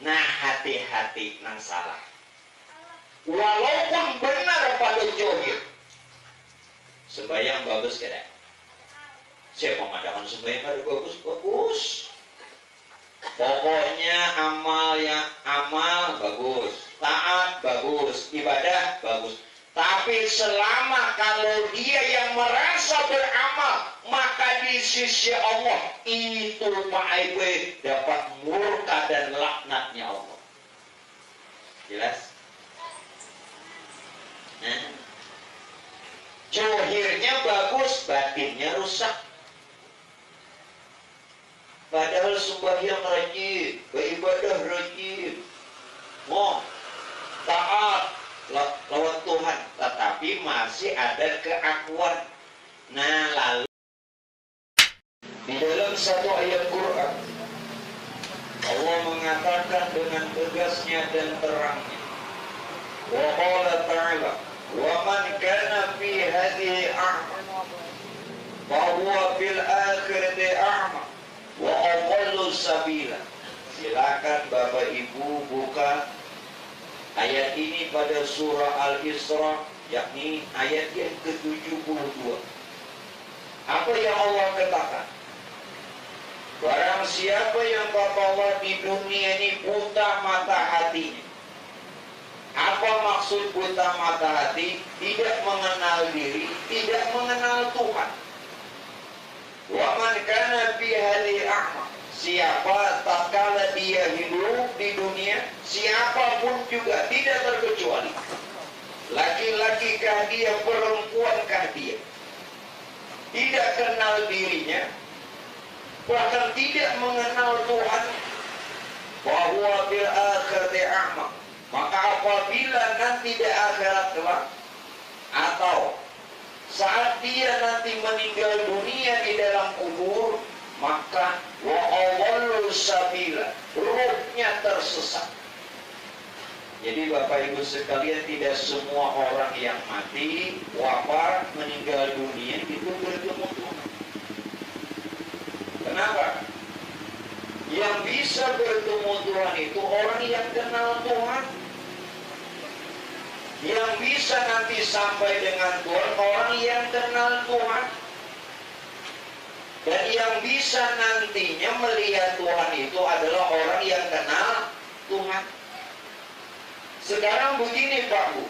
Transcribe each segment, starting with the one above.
Nah, hati-hati nang salah. Walaupun benar pada johir, sembahyang bagus tidak? Saya pemandangan sembahyang pada bagus. Pokoknya amal bagus, taat bagus, ibadah bagus. Tapi selama kalau dia yang merasa beramal, maka di sisi Allah itu ma'aibe dapat murka dan laknatnya Allah. Jelas? Johirnya bagus, batinnya rusak. Padahal sembahyang rajin, beribadah rajin, taat lawan Tuhan, tetapi masih ada keakuan. Nah, lalu di dalam satu ayat Quran Allah mengatakan dengan tegasnya dan terangnya, wa qala ta'ala wa man kana fi hadhihi a'ma fa huwa fil akhirati a'ma wa adallu sabila. Silakan Bapak Ibu buka ayat ini pada surah Al-Isra, yakni ayat yang ke-72. Apa yang Allah katakan? Barang siapa yang bawa di dunia ini buta mata hatinya. Apa maksud buta mata hati? Tidak mengenal diri, tidak mengenal Tuhan. Wa man kana fi hadhihi a'ma. Siapa tatkala dia hidup di dunia, siapapun juga tidak terkecuali. Laki-lakikah dia, perempuankah dia, tidak kenal dirinya, bahkan tidak mengenal Tuhan, bahwa bil akhirati a'ma. Maka apabila nanti di akhirat kelak, atau saat dia nanti meninggal dunia di dalam kubur, maka wa awalul sabila, ruhnya tersesat. Jadi Bapak Ibu sekalian, tidak semua orang yang mati, wafat, meninggal dunia itu bertemu Tuhan. Kenapa? Yang bisa bertemu Tuhan itu orang yang kenal Tuhan. Yang bisa nanti sampai dengan Tuhan orang yang kenal Tuhan. Dan yang bisa nantinya melihat Tuhan itu adalah orang yang kenal Tuhan. Sekarang begini Pak Bu,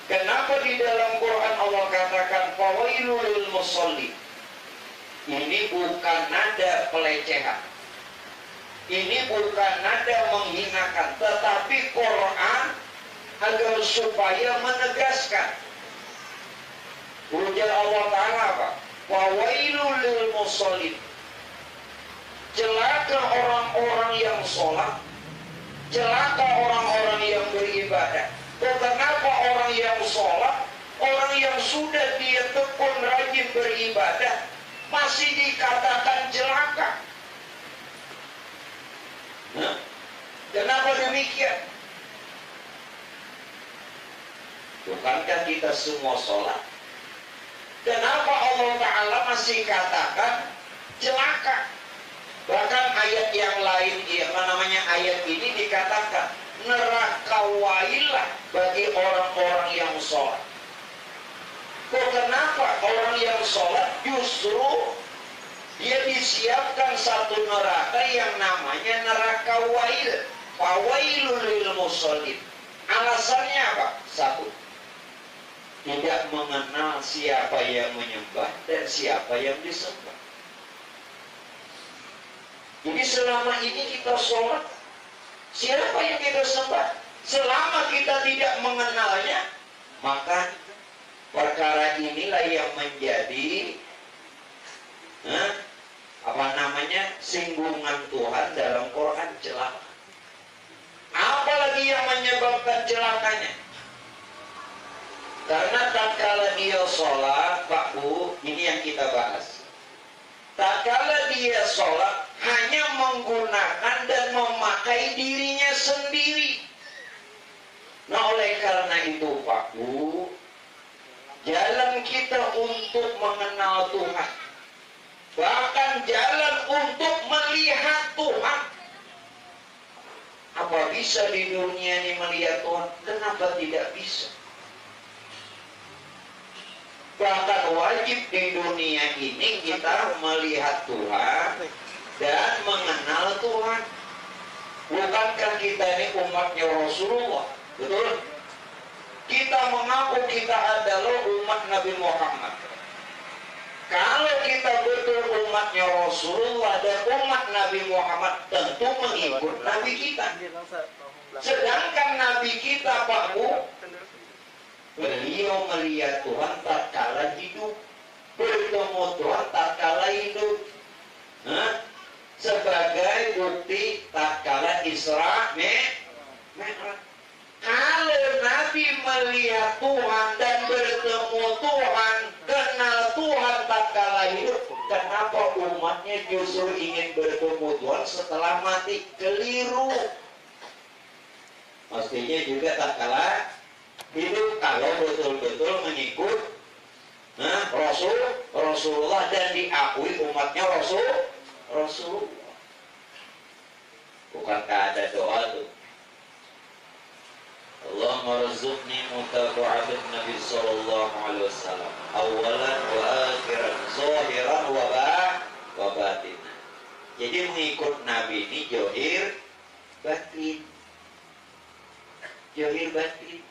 kenapa di dalam Quran Allah katakan fawailul lil musholli? Ini bukan nada pelecehan, ini bukan nada menghinakan, tetapi Quran agar supaya menegaskan. Ujar Allah Ta'ala apa? Fawailul lil musholli. Celaka orang-orang yang sholat, celaka orang-orang yang beribadah. Kenapa orang yang sholat, orang yang sudah dia tekun rajin beribadah, masih dikatakan celaka? Kenapa demikian? Bukankah kita semua sholat? Kenapa Allah Ta'ala masih katakan celaka? Bahkan ayat yang lain, ayat ini dikatakan nerakawailah bagi orang-orang yang sholat. Kok kenapa orang yang sholat justru dia disiapkan satu neraka yang namanya neraka wail, fawailul lil musholin. Alasannya apa? Satu, tidak mengenal siapa yang menyembah dan siapa yang disembah. Jadi selama ini kita sholat, siapa yang kita sembah? Selama kita tidak mengenalnya, maka perkara inilah yang menjadi singgungan Tuhan dalam Quran, celaka. Apalagi yang menyebabkan celakanya? Karena tatkala dia sholat, Pak Bu, ini yang kita bahas. Tatkala dia sholat hanya menggunakan dan memakai dirinya sendiri. Nah, oleh karena itu Pak Bu, jalan kita untuk mengenal Tuhan, bahkan jalan untuk melihat Tuhan, bisa di dunia ini melihat Tuhan? Kenapa tidak bisa? Bahkan wajib di dunia ini kita melihat Tuhan dan mengenal Tuhan. Bukankah kita ini umatnya Rasulullah? Betul? Kita mengaku kita adalah umat Nabi Muhammad. Kalau kita betul umatnya Rasulullah dan umat Nabi Muhammad, tentu mengikut Nabi kita. Sedangkan Nabi kita, Pak Bu, beliau melihat Tuhan tatkala hidup, bertemu Tuhan tatkala hidup, sebagai bukti tatkala Isra Mi'raj. Kalau Nabi melihat Tuhan dan bertemu Tuhan, kenal Tuhan tatkala hidup, kenapa umatnya justru ingin bertemu Tuhan setelah mati? Keliru. Mestinya juga tatkala hidup, kalau betul-betul mengikut Rasulullah dan diakui umatnya Rasulullah. Bukankah ada doa tuh? Allahumma razuqni mutaba'atat Nabi sallallahu alaihi wasallam awalan wa akhiran zahiran wa batinan. Jadi mengikut Nabi ini johir batin. Johir batin.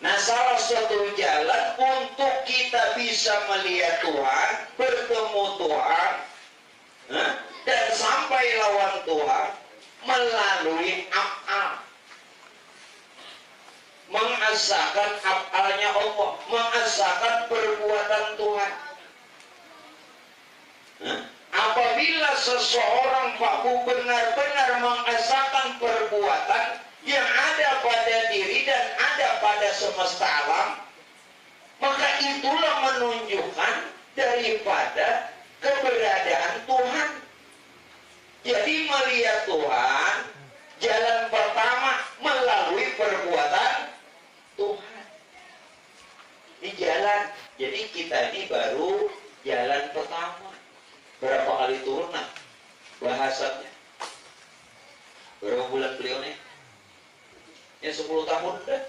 Nah, salah satu jalan untuk kita bisa melihat Tuhan, bertemu Tuhan, dan sampai lawan Tuhan melalui af'al. Mengasahkan af'alnya Allah, mengasahkan perbuatan Tuhan. Apabila seseorang Pak Bu benar-benar mengasahkan perbuatan yang ada pada diri dan ada pada semesta alam, maka itulah menunjukkan daripada keberadaan Tuhan. Jadi melihat Tuhan, jalan pertama melalui perbuatan Tuhan. Ini jalan. Jadi kita ini baru jalan pertama. Berapa kali turun bahasanya? Berapa bulan beliau nih? Ya 10 tahun dah.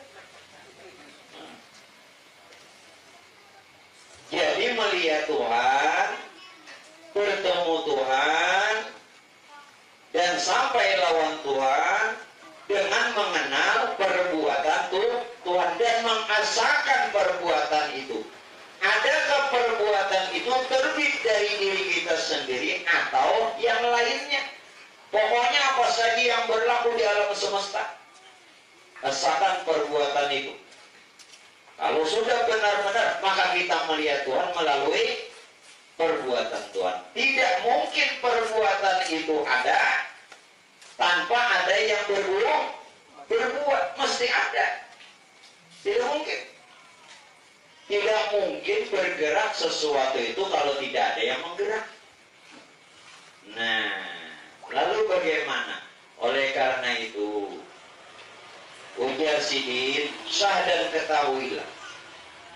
Jadi melihat Tuhan, bertemu Tuhan, dan sampai lawan Tuhan dengan mengenal perbuatan Tuhan dan mengasahkan perbuatan itu. Adakah perbuatan itu terbit dari diri kita sendiri atau yang lainnya? Pokoknya apa saja yang berlaku di alam semesta, asahkan perbuatan itu. Kalau sudah benar-benar, maka kita melihat Tuhan melalui perbuatan Tuhan. Tidak mungkin perbuatan itu ada tanpa ada yang berbuat. Mesti ada. Tidak mungkin. Tidak mungkin bergerak sesuatu itu kalau tidak ada yang menggerak. Nah, lalu bagaimana? Oleh karena itu, ujar Sidin, sah dan ketahuilah,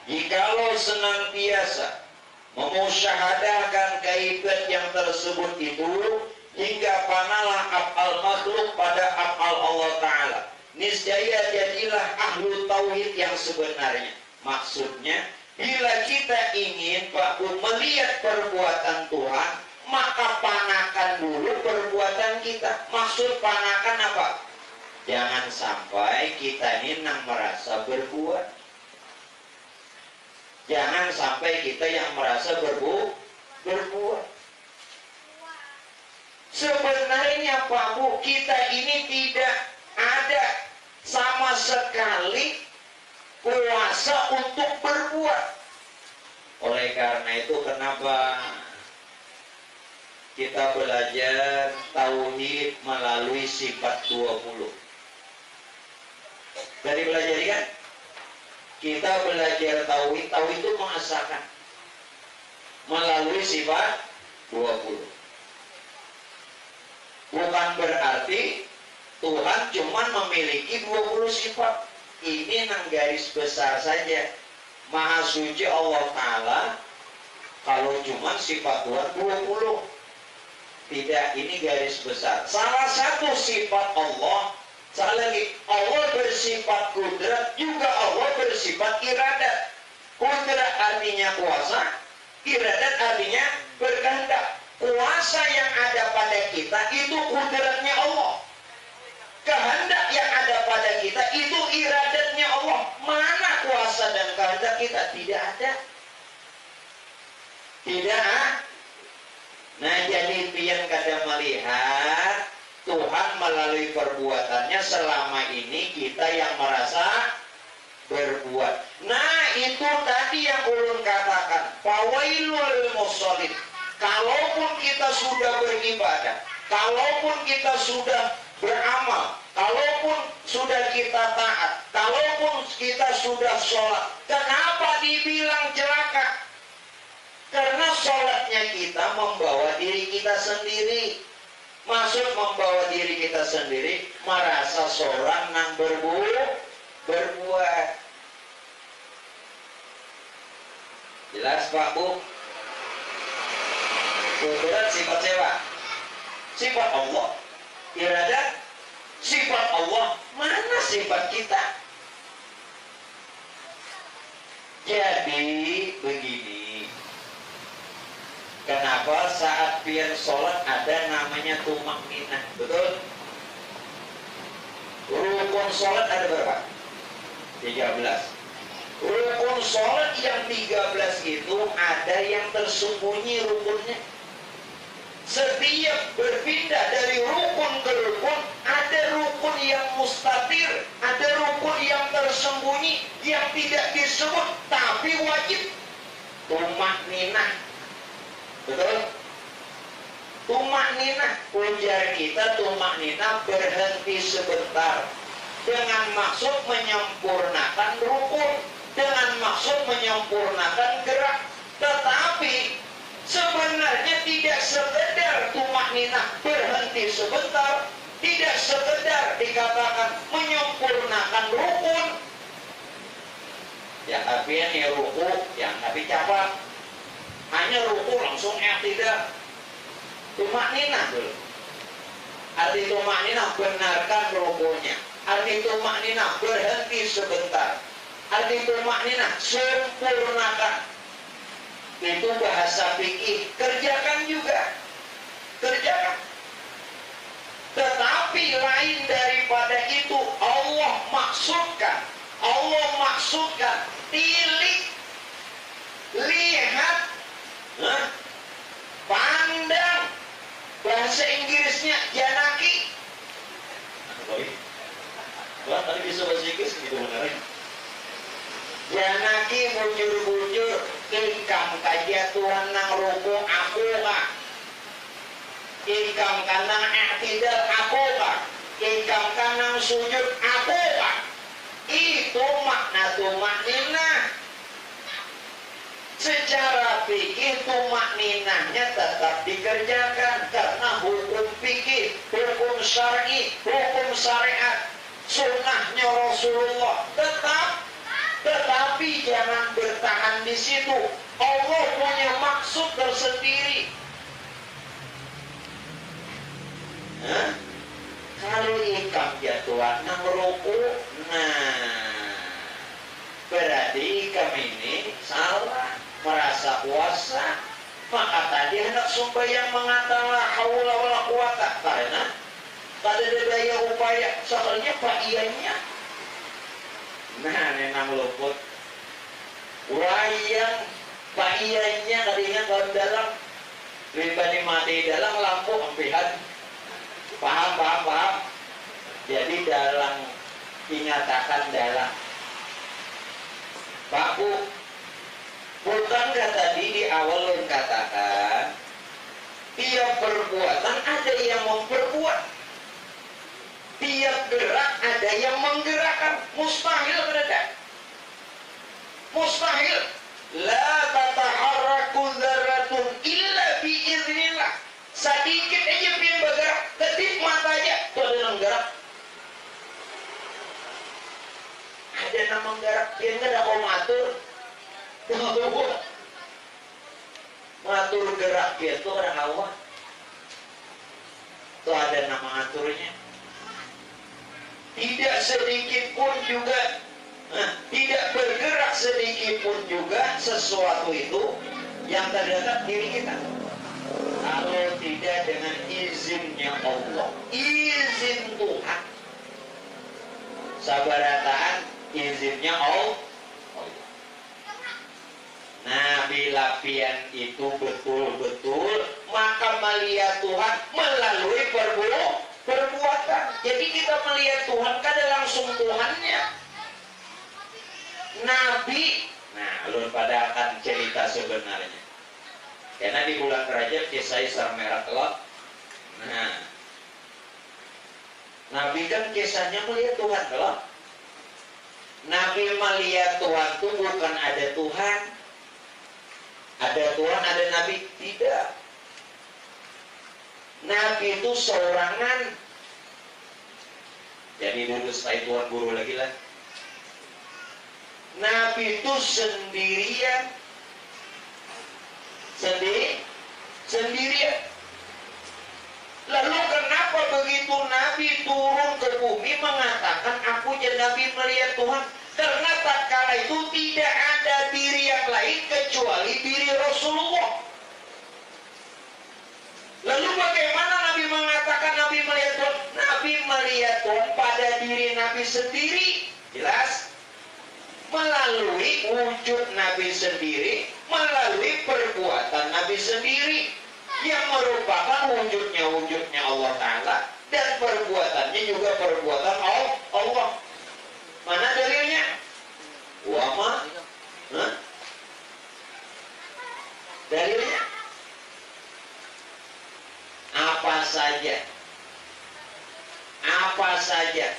jikalau senantiasa memusyahadahkan kaibat yang tersebut itu, hingga panalah af'al makhluk pada af'al Allah Ta'ala, niscaya jadilah ahlu tauhid yang sebenarnya. Maksudnya, bila kita ingin Pak Bu melihat perbuatan Tuhan, maka panakan dulu perbuatan kita. Maksud panakan apa? Jangan sampai kita ini merasa berbuat. Jangan sampai kita yang merasa berbuat. Sebenarnya Pak Bu, kita ini tidak ada sama sekali kuasa untuk berbuat. Oleh karena itu kenapa kita belajar tauhid melalui sifat 20. Dari belajar kan? Kita belajar tauhid itu mengesahkan melalui sifat 20. Bukan berarti Tuhan cuma memiliki 20 sifat. Ini garis besar saja. Maha suci Allah Ta'ala, kalau cuma sifat Tuhan 20. Tidak, ini garis besar. Salah satu sifat Allah Sekali lagi, Allah bersifat kudrat, juga Allah bersifat iradat. Kudrat artinya kuasa, iradat artinya berkehendak. Kuasa yang ada pada kita itu kudratnya Allah. Kehendak yang ada pada kita itu iradatnya Allah. Mana kuasa dan kehendak kita? Tidak ada. Tidak. Nah, jadi pian kada melihat Tuhan melalui perbuatannya, selama ini kita yang merasa berbuat. Nah, itu tadi yang ulun katakan, fawailul musallin. Kalaupun kita sudah beribadah, kalaupun kita sudah beramal, kalaupun sudah kita taat, kalaupun kita sudah sholat, kenapa dibilang celaka? Karena sholatnya kita membawa diri kita sendiri. Maksud membawa diri kita sendiri, merasa seorang yang berbuat. Jelas Pak Bu? Kudrat sifat siapa? Sifat Allah. Iradat sifat Allah. Mana sifat kita? Jadi begini, kenapa saat pian sholat ada namanya tumak ninah? Betul? Rukun sholat ada berapa? 13. Rukun sholat yang 13 itu ada yang tersembunyi rukunnya. Setiap berpindah dari rukun ke rukun, ada rukun yang mustatir, ada rukun yang tersembunyi, yang tidak disebut tapi wajib. Tumak ninah. Betul? Tumak ninah, ujar kita tumak ninah berhenti sebentar dengan maksud menyempurnakan rukun, dengan maksud menyempurnakan gerak. Tetapi sebenarnya tidak sekedar tumak ninah berhenti sebentar, tidak sekedar dikatakan menyempurnakan rukun. Ya tapi ini ruku, yang tapi capak. Hanya ruku langsung tidak. Tumak ninah dulu. Arti tumak ninah benarkan rukunya. Arti tumak ninah berhenti sebentar. Arti tumak ninah sempurnakan. Itu bahasa fikih. Kerjakan juga. Kerjakan. Tetapi lain daripada itu, Allah maksudkan. Allah maksudkan. Tilik. Lihat. Pandang. Bahasa Inggrisnya janaki. Wah, tadi bisa bahasa Inggris gitu benar. Janaki bujur-bujur, ikam kaja Tuhan nang ruku aku kah? Ikam kanang i'tidal aku kah? Ikam kanang sujud aku kah? Itu makna tumak ninah. Secara fikih tumak ninahnya tetap dikerjakan karena hukum fikih, hukum syar'i, hukum syariat, sunnahnya Rasulullah tetapi jangan bertahan di situ. Allah punya maksud tersendiri. Kalau ikam jatuhan nang ruku, berarti ikam ini salah, merasa kuasa. Maka tadi hendak sembahyang mengatakan la haula wala quwata, karena tak ada daya upaya, soalnya pakaiannya. Nah, nenang luput. Wayang pakaiannya tadinya kalau dalam pribadi mati dalam lampu ampihan. Paham. Jadi dalam dinyatakan dalam. Pak Bu, bukankah tadi di awal yang katakan tiap perbuatan ada yang memperbuat, tiap gerak ada yang menggerakkan. Mustahil berada. Mustahil. La tataharraku dzarratun illa biiznillah. Sedikit aja pian bergerak, kedip mata aja itu ada yang gerak. Ada nama gerak, pian ada kau matur. Matur gerak itu orang awak. Itu ada nama aturnya. tidak sedikit pun juga, tidak bergerak sedikit pun juga sesuatu itu yang terdekat diri kita. Kalau tidak dengan izinnya Allah, izin Tuhan, sabarataan izinnya Allah. Nah, bila pian itu betul-betul, maka melihat Tuhan melalui perbuatan. Jadi kita melihat Tuhan kada langsung Tuhannya. Nabi, nah, ulun pada akan cerita sebenarnya. Karena di bulan Rajab kisah Isra Mi'raj kelak. Nah, Nabi kan kisahnya melihat Tuhan kelak. Nabi melihat Tuhan itu bukan ada Tuhan, ada Tuhan, ada Nabi, tidak. Nabi itu seorangan. Jadi dulu setelah Tuhan guru lagi lah. Nabi itu sendirian. Sendirian. Lalu kenapa begitu Nabi turun ke bumi mengatakan aku jadi Nabi melihat Tuhan? Karena tatkala itu tidak ada diri yang lain kecuali diri Rasulullah. Lalu bagaimana Nabi mengatakan Nabi melihat Tuhan? Nabi melihat Tuhan pada diri Nabi sendiri. Jelas? Melalui wujud Nabi sendiri, melalui perbuatan Nabi sendiri, yang merupakan wujudnya Allah Ta'ala, dan perbuatannya juga perbuatan Allah. Mana dalilnya? Wama? Dalilnya? Apa saja? Apa saja?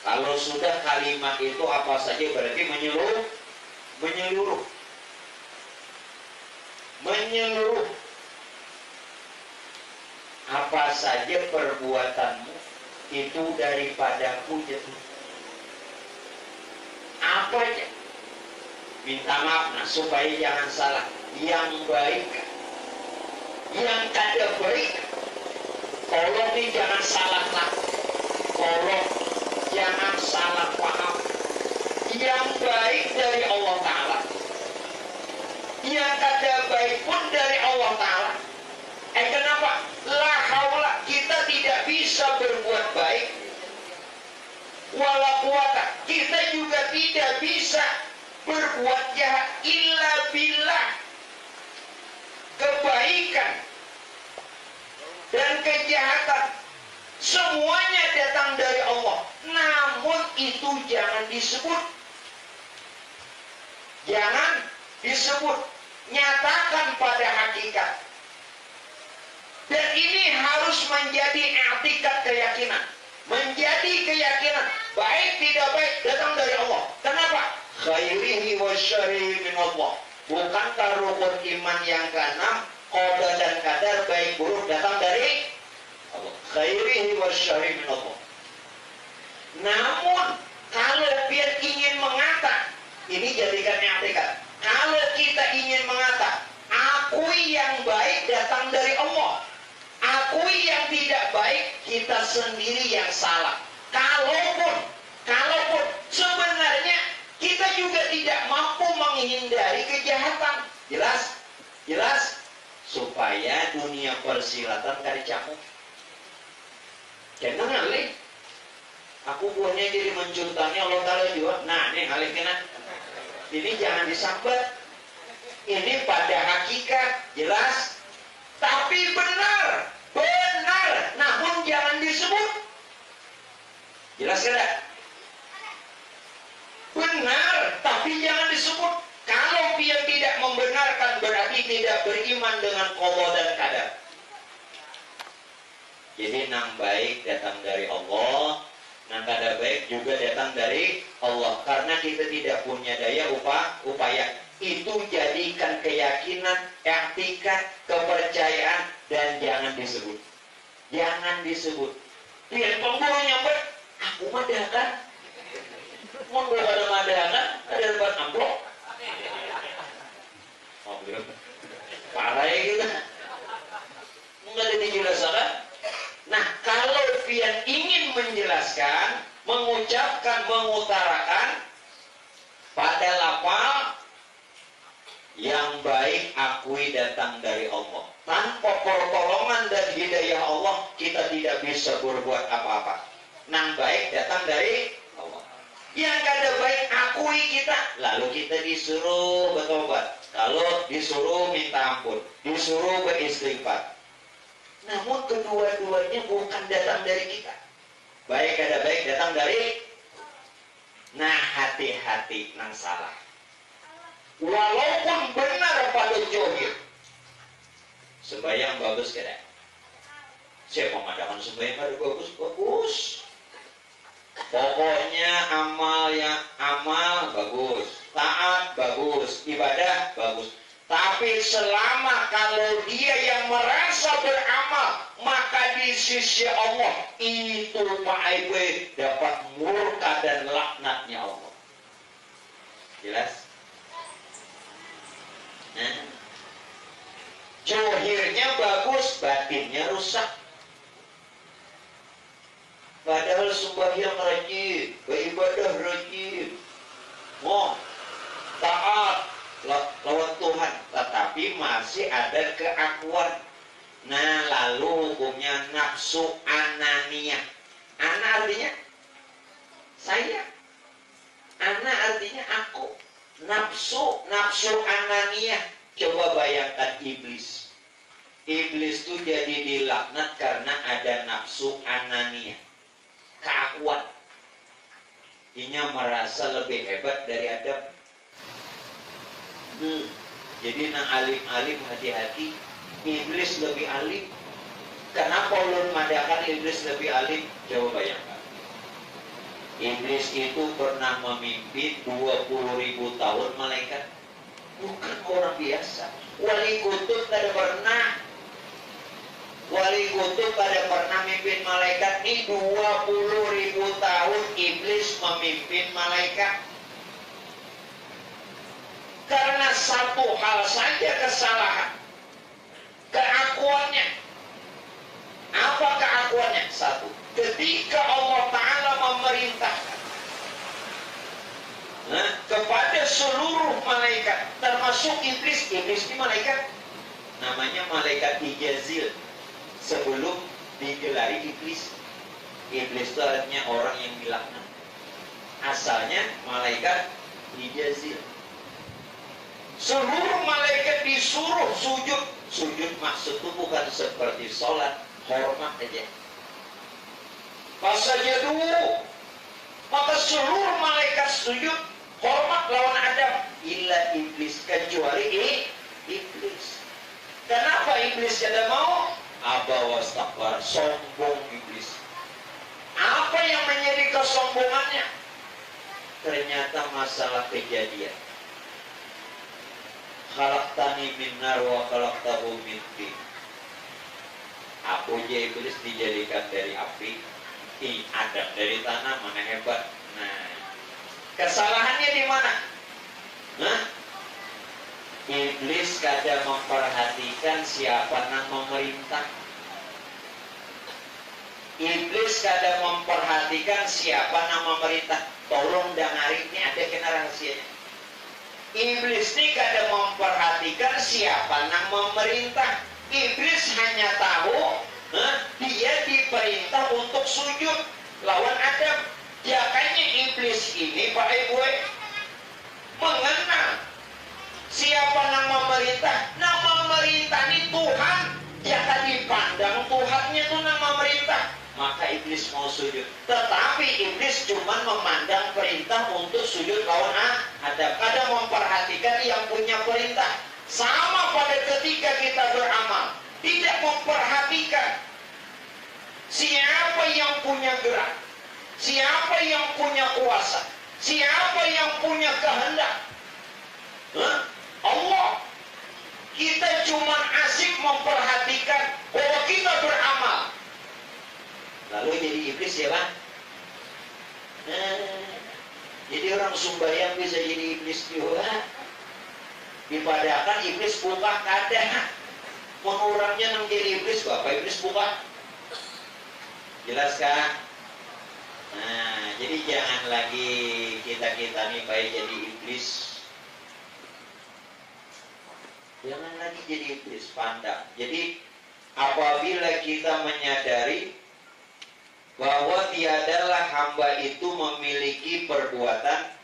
Kalau sudah kalimat itu apa saja berarti menyeluruh. Apa saja perbuatanmu itu daripadaku jatuh. Apa aja? Minta maaf, nah, supaya jangan salah. Yang baik, yang kada baik, tolong nih jangan salah lah. Tolong jangan salah paham. Yang baik dari Allah Ta'ala, yang kada baik pun dari Allah Ta'ala. Kenapa? La haula, kita tidak bisa berbuat baik. Wala quwata, kita juga tidak bisa berbuat jahat illa billah. Kebaikan dan kejahatan semuanya datang dari Allah. Namun itu jangan disebut. Jangan disebut. Nyatakan pada hakikat. Dan ini harus menjadi i'tiqad, keyakinan. Menjadi keyakinan. Baik tidak baik datang dari Allah. Kenapa? Khairihi wa syarrihi min Allah. Bukankah rukun iman yang ke-6, qada dan qadar baik buruk datang dari Allah. Khairihi wa syarrihi min Allah. Namun kalau dia ingin mengatakan, ini jadikan i'tiqad. Kalau kita ingin mengatakan, akui yang baik datang dari Allah, akui yang tidak baik kita sendiri yang salah. Kalaupun sebenarnya kita juga tidak mampu menghindari kejahatan. Jelas? Supaya dunia persilatan kada camuk. Jangan ngalih. Aku buahnya jadi mencultanya Allah Ta'ala juga. Nah, ini ngalih kena. Ini jangan disambat. Ini pada hakikat. Jelas? Tapi benar, namun jangan disebut. Jelas kada? Benar, tapi jangan disebut. Kalau dia tidak membenarkan berarti tidak beriman dengan qada dan qadar. Jadi nang baik datang dari Allah, nang kada baik juga datang dari Allah. Karena kita tidak punya daya upaya. Itu jadikan keyakinan, i'tiqad, kepercayaan, dan jangan disebut. Jangan disebut. Biar pemburu nyampe, aku madakan. Mau ada madakan, ada depan amplop. Parah ya gitu. Enggak ada dijelaskan. Nah, kalau pian ingin menjelaskan menjelaskan, mengucapkan, mengutarakan pada lafal yang baik akui datang dari Allah. Tanpa pertolongan dan hidayah Allah, kita tidak bisa berbuat apa-apa. Nang baik datang dari Allah. Yang kada baik akui kita, lalu kita disuruh bertobat. Kalau disuruh minta ampun, disuruh beristighfar. Namun kedua-duanya bukan datang dari kita. Baik kada baik datang dari. Nah, hati-hati nang salah. Walaupun benar pada johir, sembahyang bagus kada? Saya mengadakan sembahyang pada bagus. Pokoknya amal bagus, taat bagus, ibadah bagus. Tapi selama kalau dia yang merasa beramal, maka di sisi Allah itu Pak Ibu dapat murka dan laknatnya Allah. Jelas? Johirnya bagus, batinnya rusak. Padahal sembahyang rajin, beribadah rajin, taat lawan Tuhan, tetapi masih ada keakuan. Nah, lalu hukumnya nafsu ananiyah. Ana artinya saya, ana artinya aku. Nafsu ananiyah. Coba bayangkan iblis. Iblis itu jadi dilaknat karena ada nafsu ananiyah, keakuan. Dia merasa lebih hebat dari Adam. Jadi nang alim-alim hati-hati. Iblis lebih alim. Kenapa ulun madakan iblis lebih alim? Coba bayangkan. Iblis itu pernah memimpin 20.000 tahun malaikat. Bukan orang biasa. Wali kutub kada pernah. Wali kutub kada pernah memimpin malaikat. Ini 20.000 tahun iblis memimpin malaikat. Karena satu hal saja kesalahan. Keakuannya. Apa keakuannya? Satu. Ketika Allah Ta'ala memerintahkan kepada seluruh malaikat, termasuk iblis. Iblis ini malaikat. Namanya malaikat Ijazil. Sebelum digelari iblis. Iblis itu artinya orang yang dilaknat. Asalnya malaikat Ijazil. Seluruh malaikat disuruh sujud. Sujud maksud itu bukan seperti sholat, hormat aja. Fasajadu, maka seluruh malaikat sujud, hormat lawan Adam. Illa iblis, kecuali iblis. Kenapa iblis tidak mau? Aba wastakbar, sombong iblis. Apa yang menjadi kesombongannya? Ternyata masalah kejadian. Khalaqtani min nar wa khalaqtahu min tin. Aku aja iblis dijadikan dari api, Adam dari tanah, mana hebat. Nah, kesalahannya di mana? Iblis kadang memperhatikan siapa yang memerintah. Iblis kadang memperhatikan siapa yang memerintah. Tolong dengarin, ini ada kena rahasianya. Iblis ini kadang memperhatikan siapa yang memerintah. Iblis hanya tahu dia diperintah untuk sujud lawan Adam. Jakanya iblis ini Pak Ibu mengenal siapa yang memerintah. Yang memerintah ini Tuhan. Jika dipandang Tuhannya itu yang memerintah, maka iblis mau sujud. Tetapi iblis cuma memandang perintah untuk sujud lawan Adam. Kadang memperhatikan yang punya perintah. Sama pada ketika kita beramal, tidak memperhatikan siapa yang punya gerak, siapa yang punya kuasa, siapa yang punya kehendak. Allah. Kita cuma asik memperhatikan bahwa kita beramal. Lalu jadi iblis ya Pak? Jadi orang sembahyang bisa jadi iblis juga. Dipadahkan iblis buka kada. Mengurangnya nang jadi iblis, Bapak iblis buka. Jelas kan? jadi jangan lagi kita nih baik jadi iblis. Jangan lagi jadi iblis, pandang. Jadi apabila kita menyadari bahwa tiadalah hamba itu memiliki perbuatan,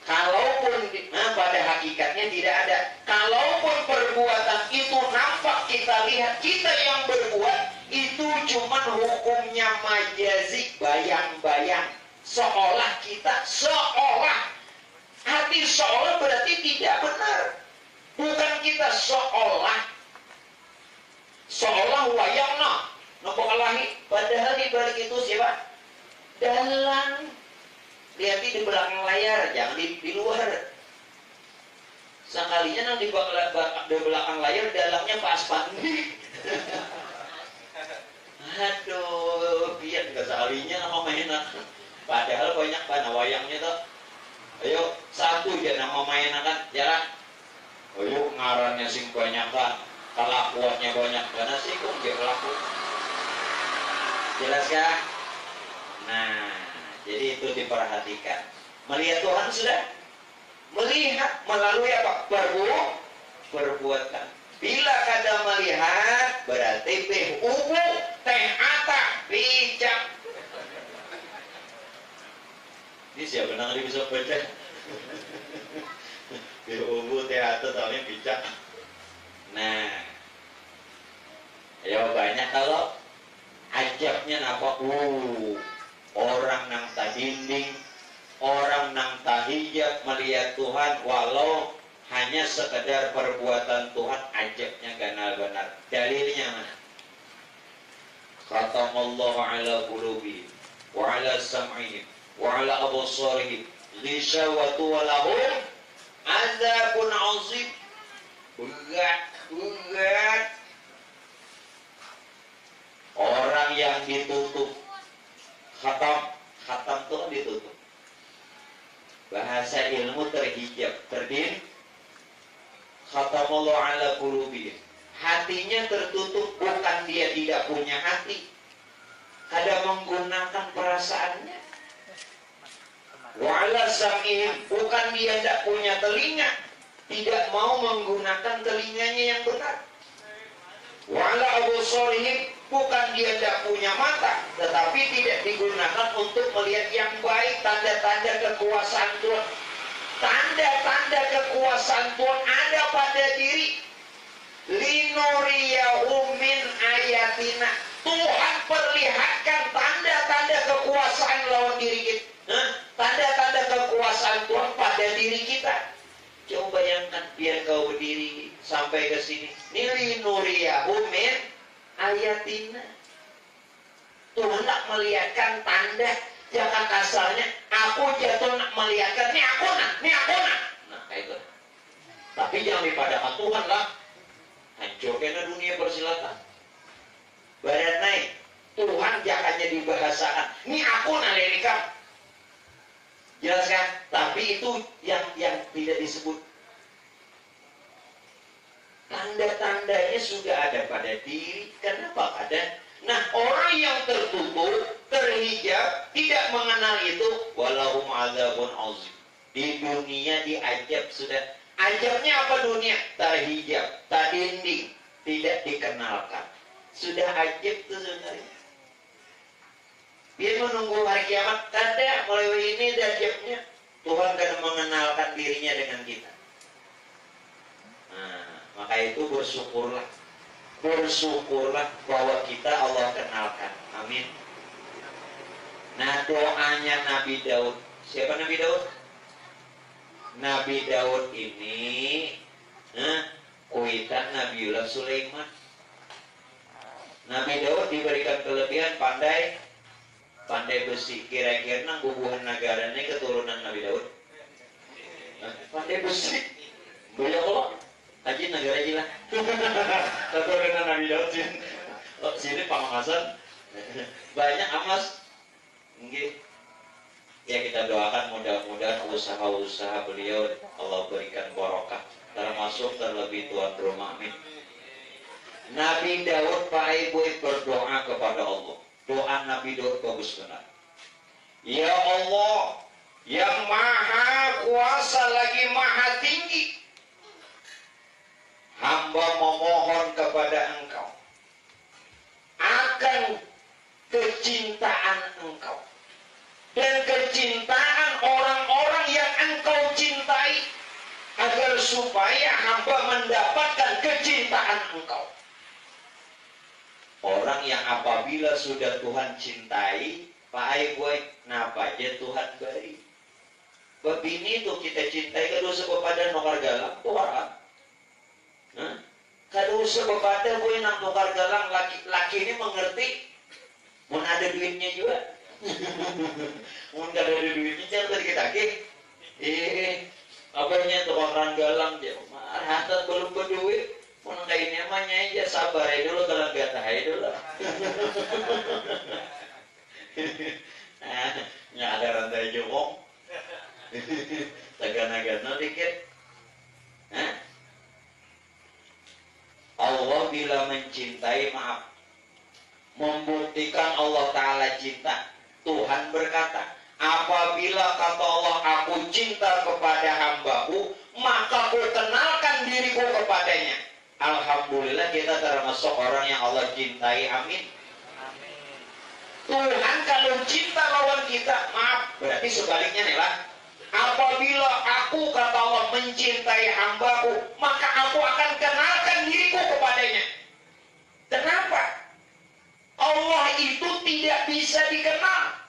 kalaupun pada hakikatnya tidak ada. Kalaupun perbuatan itu nampak kita lihat, kita yang berbuat itu cuma hukumnya majazi, bayang-bayang, seolah kita, seolah. Arti seolah berarti tidak benar. Bukan kita seolah wayang nopo alahi. Padahal di balik itu siapa? Dalang. Lihat di belakang layar, jangan di luar. Sekalinya di belakang layar dalangnya Pak Aspandi. Aduh, biar sekalinya nama mainan. Padahal banyak mana wayangnya tuh. Ayo satu aja nama mainan kan, jalan. Ayo ngarannya sing banyak kan, kelakuannya banyak, karena sih kok dia laku. Jelas kah? Nah, jadi itu diperhatikan. Melihat Tuhan sudah, melihat melalui apa? Perbuatan. Bila kada melihat, berarti ubu teh ata bijak. Ini siapa yang bisa baca? Ubu teh ata tahunya bijak. Nah, ya banyak kalau ajabnya napa? Orang nang tadinding, orang nang tahijab melihat Tuhan, walau hanya sekedar perbuatan Tuhan, ajabnya benar-benar. Dalilnya mana? Khatamallahu ala qulubihim wa ala sam'ihim wa ala absarihim ghishawatu wa lahum adzabun 'azim. Berat. Orang yang ditutup khatam itu kan ditutup. Bahasa ilmu terhijab, terdin. Khatamallahu ala qulubihim. Hatinya tertutup, bukan dia tidak punya hati. Kada menggunakan perasaannya. Wa ala sam'ihim, bukan dia tidak punya telinga, tidak mau menggunakan telinganya yang benar. Wa ala absarihim, bukan dia tidak punya mata, tetapi tidak digunakan untuk melihat yang baik, tanda-tanda kekuasaan Tuhan. Tanda-tanda kekuasaan Tuhan ada pada diri. Linuriyahu min ayatina. Tuhan perlihatkan tanda-tanda kekuasaan lawan diri kita. Tanda-tanda kekuasaan Tuhan pada diri kita. Coba bayangkan, biar kau berdiri sampai ke sini. Linuriyahu min ayatina. Tuhan nak melihatkan tanda. Jangan kasarnya aku jatuh nak melihatkan ni aku nak. Nah kayak itu. Tapi jangan dipadakan Tuhan lah. Hancurkan dunia persilatan. Barat naik. Tuhan jangannya dibahasakan. Ni aku nak lelika. Jelas kan? Tapi itu yang tidak disebut. Tanda-tandanya sudah ada pada diri. Kenapa ada? Nah, orang yang tertutup, terhijab, tidak mengenal itu, walahum adzabun azim. Di dunia diajab sudah. Ajabnya apa dunia? Terhijab, tadinding, tidak dikenalkan. Sudah ajab itu sebenarnya. Dia menunggu hari kiamat, kada mulai ini ajabnya. Tuhan akan mengenalkan dirinya dengan kita. Nah, maka itu bersyukurlah. Bersyukurlah bahwa kita Allah kenalkan. Amin. Nah, doanya Nabi Daud. Siapa Nabi Daud? Nabi Daud ini kuitan Nabiullah Sulaiman. Nabi Daud diberikan kelebihan pandai besi. Kira-kira nang bubuhan negaranya keturunan Nabi Daud. Pandai besi. Beliau Haji negara gila. Keturunan Nabi Daud sini. Sini Pamekasan. Banyak amas. Nggih. Ya kita doakan mudah-mudahan usaha-usaha beliau Allah berikan barokah, termasuk terlebih tuan rumah. Amin. Nabi Daud Pak Ibu berdoa kepada Allah. Doa Nabi Daud bagus benar. Ya Allah, yang maha kuasa lagi maha tinggi, hamba memohon kepada Engkau akan kecintaan Engkau dan kecintaan orang-orang yang Engkau cintai, agar supaya hamba mendapatkan kecintaan Engkau. Orang yang apabila sudah Tuhan cintai, pakai gue, napa aja Tuhan beri. Bebini itu kita cintai, kada usah kepada nukar galang, tuara. Kada usah kepada gue nang nukar galang, laki ini mengerti, mau ada duitnya juga. Mau kada ada duitnya, jangan tadi kita apanya tukang galang aja, marah belum berduit. Mun kayak ini namanya aja sabar aja dulu, kalau nggak tahan dulu. Nya ada rantai jongkok, tegan-tegan dikit. Allah bila mencintai, maaf, membuktikan Allah Ta'ala cinta. Tuhan berkata, apabila kata Allah, aku cinta kepada hambaku, maka ku kenalkan diriku kepadanya. Alhamdulillah kita termasuk orang yang Allah cintai. Amin. Amin. Tuhan kalau cinta lawan kita, maaf, berarti sebaliknya nih lah. Apabila aku kata Allah mencintai hambaku, maka aku akan kenalkan diriku kepadanya. Kenapa? Allah itu tidak bisa dikenal.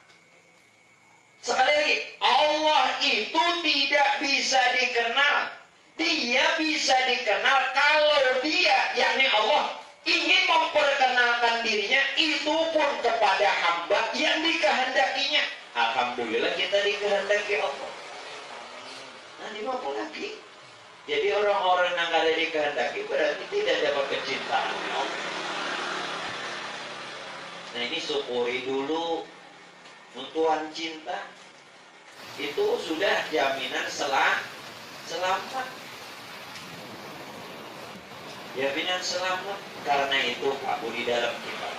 Sekali lagi, Allah itu tidak bisa dikenal. Dia bisa dikenal kalau dia, yakni Allah, ingin memperkenalkan dirinya, itu pun kepada hamba yang dikehendakinya. Alhamdulillah kita dikehendaki Allah. Nah, ini mau lagi. Jadi orang-orang yang ada dikehendaki berarti tidak dapat kecintaan Allah. Nah, ini syukuri dulu. Tuhan cinta itu sudah jaminan selamat. Jaminan selamat. Karena itu Abu di dalam kitab.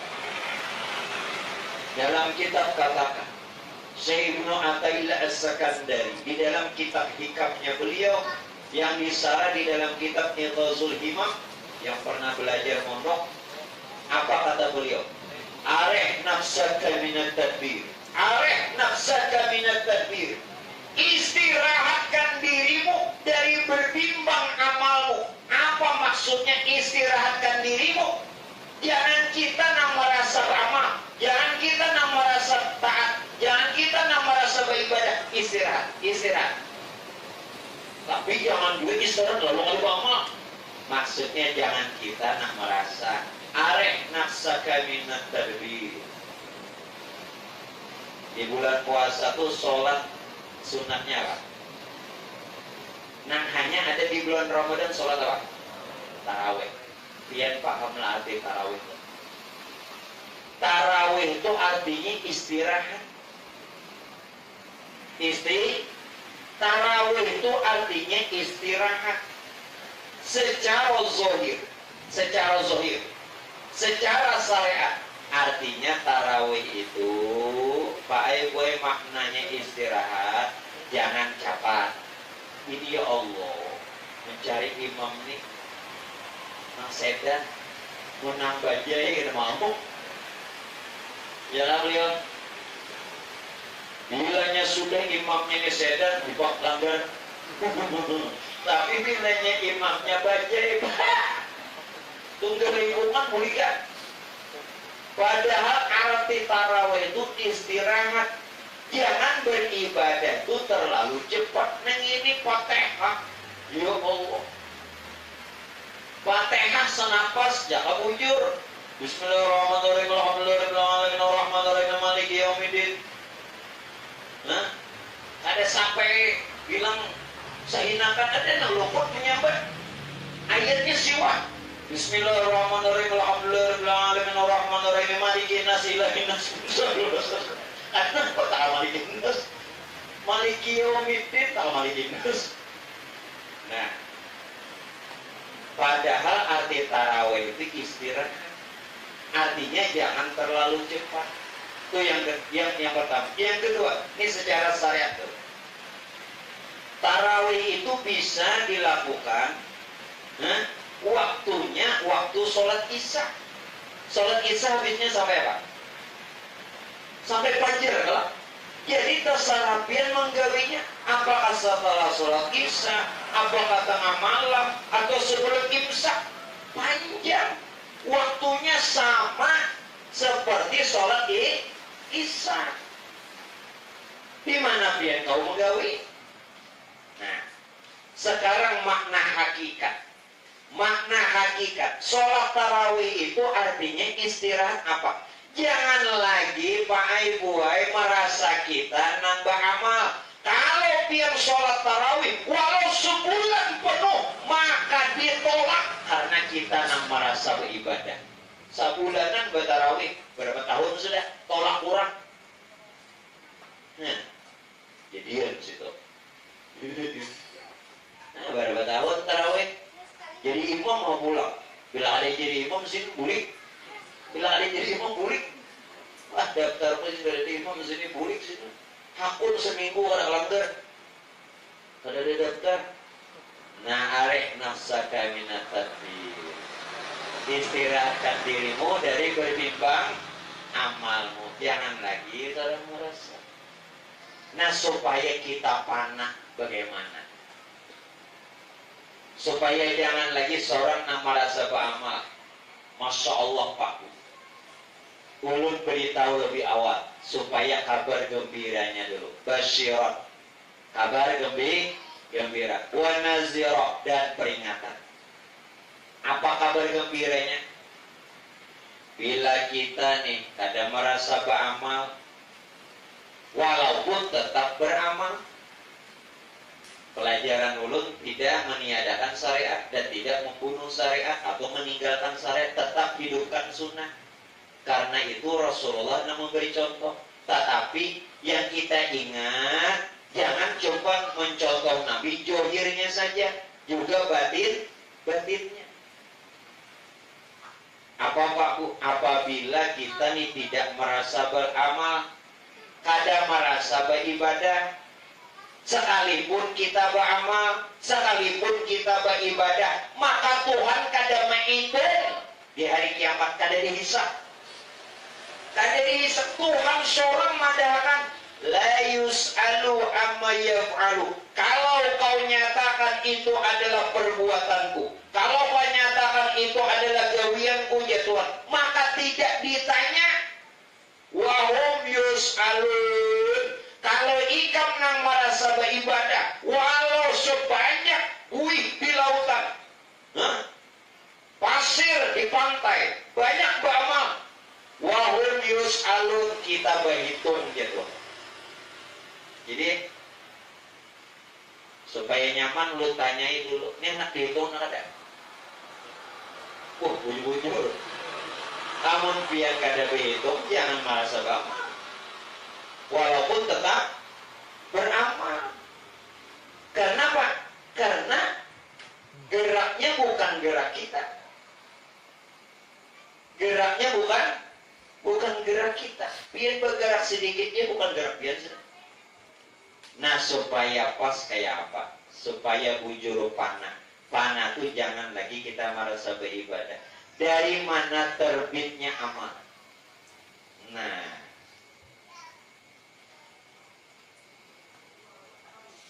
Dalam kitab katakan, Syekh Ibnu Athaillah As-Sakandari di dalam kitab hikamnya beliau yang disarah di dalam kitab Ighazul Himam, yang pernah belajar mondok, apa kata beliau? Areh nafsaka minat tadbir. Areh nafsaka minat tadbir. Istirahatkan dirimu dari berbimbang amalmu. Apa maksudnya istirahatkan dirimu? Jangan kita nak merasa ramah, jangan kita nak merasa taat, jangan kita nak merasa beribadah. Istirahat. Tapi jangan juga istirahat lalu amal. Maksudnya jangan kita nak merasa areh nafsaka minat tadbir. Di bulan puasa tuh sholat sunatnya apa? Nah, hanya ada di bulan Ramadan sholat apa? Tarawih. Pian pahamlah arti tarawih. Tarawih itu artinya istirahat. Tarawih itu artinya istirahat. Secara zohir. Secara syariat. Artinya tarawih itu Pak gue maknanya istirahat, jangan capat. Ini ya Allah, mencari imam nih nang sedan mau nambah jaya mau ya lah beliau. Bilanya sudah imamnya ini sedan dibawa langgar. Tapi bilanya imamnya bajai, tunggu lingkungan mulikan. Padahal arti tarawih itu istirahat. Jangan beribadah itu terlalu cepat. Neng ini Fatihah. Ya Allah. Fatihah senapas jangan bujur. Bismillahirrahmanirrahim. Alhamdulillahirrahmanirrahim. Maliki yaumiddin. Nah, ada sampai bilang sahinakan, ada yang luput menyambat. Ayatnya siwak. Bismillahirrahmanirrahim. Alhamdulillahirrahmanirrahim. Maliki nas ilahin nas. Karena kok tak maliki nas. Maliki yaumiddin tak maliki nas. Nah, padahal arti tarawih itu istirahat. Artinya jangan terlalu cepat. Itu yang pertama. Yang kedua, ini secara syariat tuh. Tarawih itu bisa dilakukan waktunya waktu sholat isya. Sholat isya habisnya sampai apa? Sampai fajar lah. Jadi terserah pian menggawinya. Apakah setelah sholat isya, apakah tengah malam, atau sebelum imsak. Panjang. Waktunya sama seperti sholat isya. Di mana pian kau menggawi? Nah, sekarang makna hakikat. Makna hakikat. Sholat tarawih itu artinya istirahat apa? Jangan lagi Pak Buai merasa kita nambah amal. Kalau pian sholat tarawih walau sebulan penuh, maka ditolak karena kita merasa beribadah. Sebulanan bertarawih, berapa tahun sudah? Tolak kurang. Nah, jadian situ. Nah, berapa tahun tarawih? Jadi imam mau pulang. Bila ada jadi imam sini bulik. Bila ada jadi imam bulik. Wah, daftar masih dari imam sini bulik sini. Hakun seminggu orang langgar. Kada ada daftar. Nah, arek nafsaka minat tadbir. Istirahatkan dirimu dari berbimbang amalmu. Jangan lagi dalam merasa. Nah, supaya kita panah bagaimana? Supaya jangan lagi seorang merasa beramal. Masya Allah Pak. Ulun beritahu lebih awal supaya kabar gembiranya dulu. Basyirat, kabar gembira. Wa nazira, dan peringatan. Apa kabar gembiranya? Bila kita nih kada merasa beramal, walaupun tetap beramal, pelajaran ulun tidak meniadakan syariat dan tidak membunuh syariat atau meninggalkan syariat, tetap hidupkan sunnah. Karena itu Rasulullah memberi contoh. Tetapi yang kita ingat, jangan coba mencontoh Nabi johirnya saja, juga batinnya. Apa Pak Bu? Apabila kita nih tidak merasa beramal, kada merasa beribadah, sekalipun kita beramal, sekalipun kita beribadah, maka Tuhan kada mengimbang di hari kiamat, kada dihisab. Kada dihisab. Tuhan seorang mengatakan la yus'alu amma yaf'alu. Kalau kau nyatakan itu adalah perbuatanku, kalau kau nyatakan itu adalah gawianku ya Tuhan, maka tidak ditanya. Wahum yus'alun. Kalau ikam nang merasa beribadah walau sebanyak buih di lautan, pasir di pantai, banyak beramal, wahum yus'alun, kita berhitung gitu. Jadi supaya nyaman lu tanyai dulu, ini nak dihitung nak ada? Bujur-bujur. Namun biar kada berhitung, jangan merasa beramal. Walaupun tetap beramal. Kenapa? Karena geraknya bukan gerak kita. Geraknya bukan gerak kita. Biar bergerak sedikitnya bukan gerak biasa. Nah, supaya pas kayak apa? Supaya bujur panah. Panah tuh jangan lagi kita merasa beribadah. Dari mana terbitnya amal? Nah,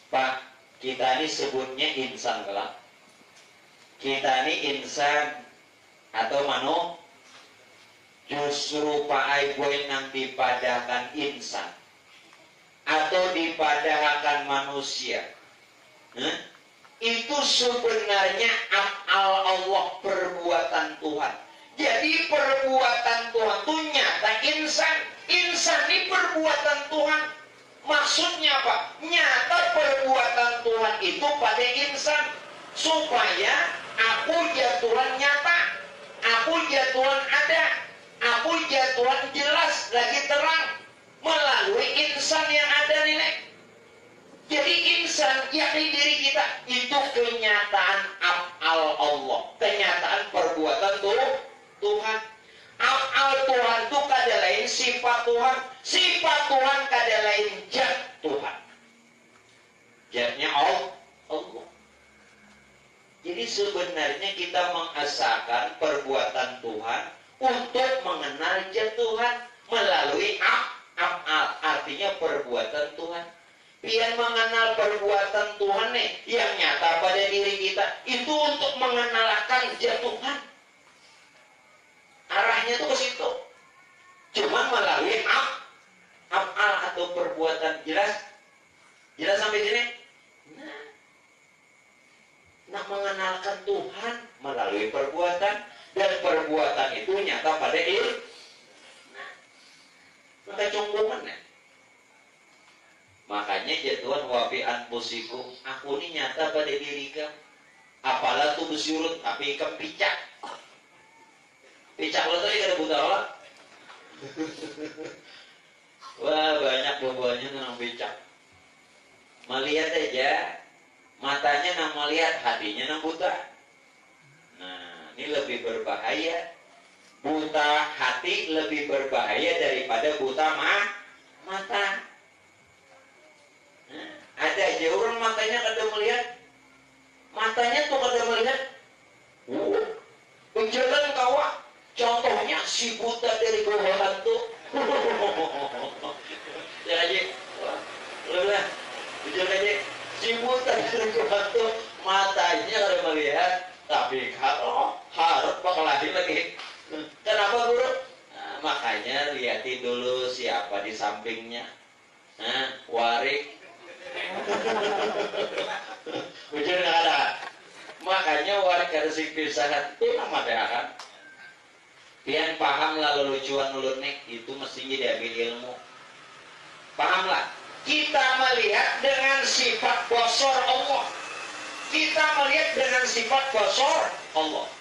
Pak, kita ini sebutnya insan kelak. Kita ini insan atau mano? Justru Pak Aiboy nang dipadahkan insan atau dipadahkan manusia. Itu sebenarnya af'al Allah, perbuatan Tuhan. Jadi perbuatan Tuhan itu nyata insan. Insan ini perbuatan Tuhan. Maksudnya apa? Nyata perbuatan Tuhan itu pada insan. Supaya aku ya Tuhan nyata, aku ya Tuhan ada, aku ya Tuhan jelas lagi terang melalui insan yang ada nih. Jadi insan, yakni diri kita, itu kenyataan af'al Allah, kenyataan perbuatan Tuhan. af'al Tuhan itu kada lain sifat Tuhan, sifat Tuhan kada lain zat Tuhan. Zatnya Allah. Jadi sebenarnya kita mengesahkan perbuatan Tuhan untuk mengenal zat Tuhan melalui af'al, artinya perbuatan Tuhan. Biar mengenal perbuatan Tuhan yang nyata pada diri kita itu untuk mengenalkan zat Tuhan. Arahnya tuh ke situ. Cuma melalui af'al atau perbuatan. Jelas? Jelas sampai sini? Nah, mengenalkan Tuhan melalui perbuatan, dan perbuatan itu nyata pada diri. Maka congkongan ya. Makanya jatuhan wafi anfusikum, aku ini nyata pada diri kamu. Apalah tuh bersyurut, tapi kamu picak. Picak lo tadi kada buta Allah. Wah, banyak buahnya nang picak. Melihat aja, matanya nang melihat, hatinya nang buta. Nah, ini lebih berbahaya. Buta hati lebih berbahaya daripada buta mata. Nah, ada aja orang matanya kada melihat, matanya tuh kada melihat. Berjalan kawah, contohnya si buta dari bawah hantu. Ya aja, udah, berjalan aja. Si buta dari bawah hantu, matanya kada melihat, tapi kalau harus bakalahin lagi. Kenapa guru? Nah, makanya lihatin dulu siapa di sampingnya. Nah, warik. Bujur nggak ada. Makanya warik ada si pisahan itu nama kan. Pian paham lah lelucuan ulunek itu mestinya diambil ilmu. Pahamlah. Kita melihat dengan sifat bosor Allah. Kita melihat dengan sifat bosor Allah.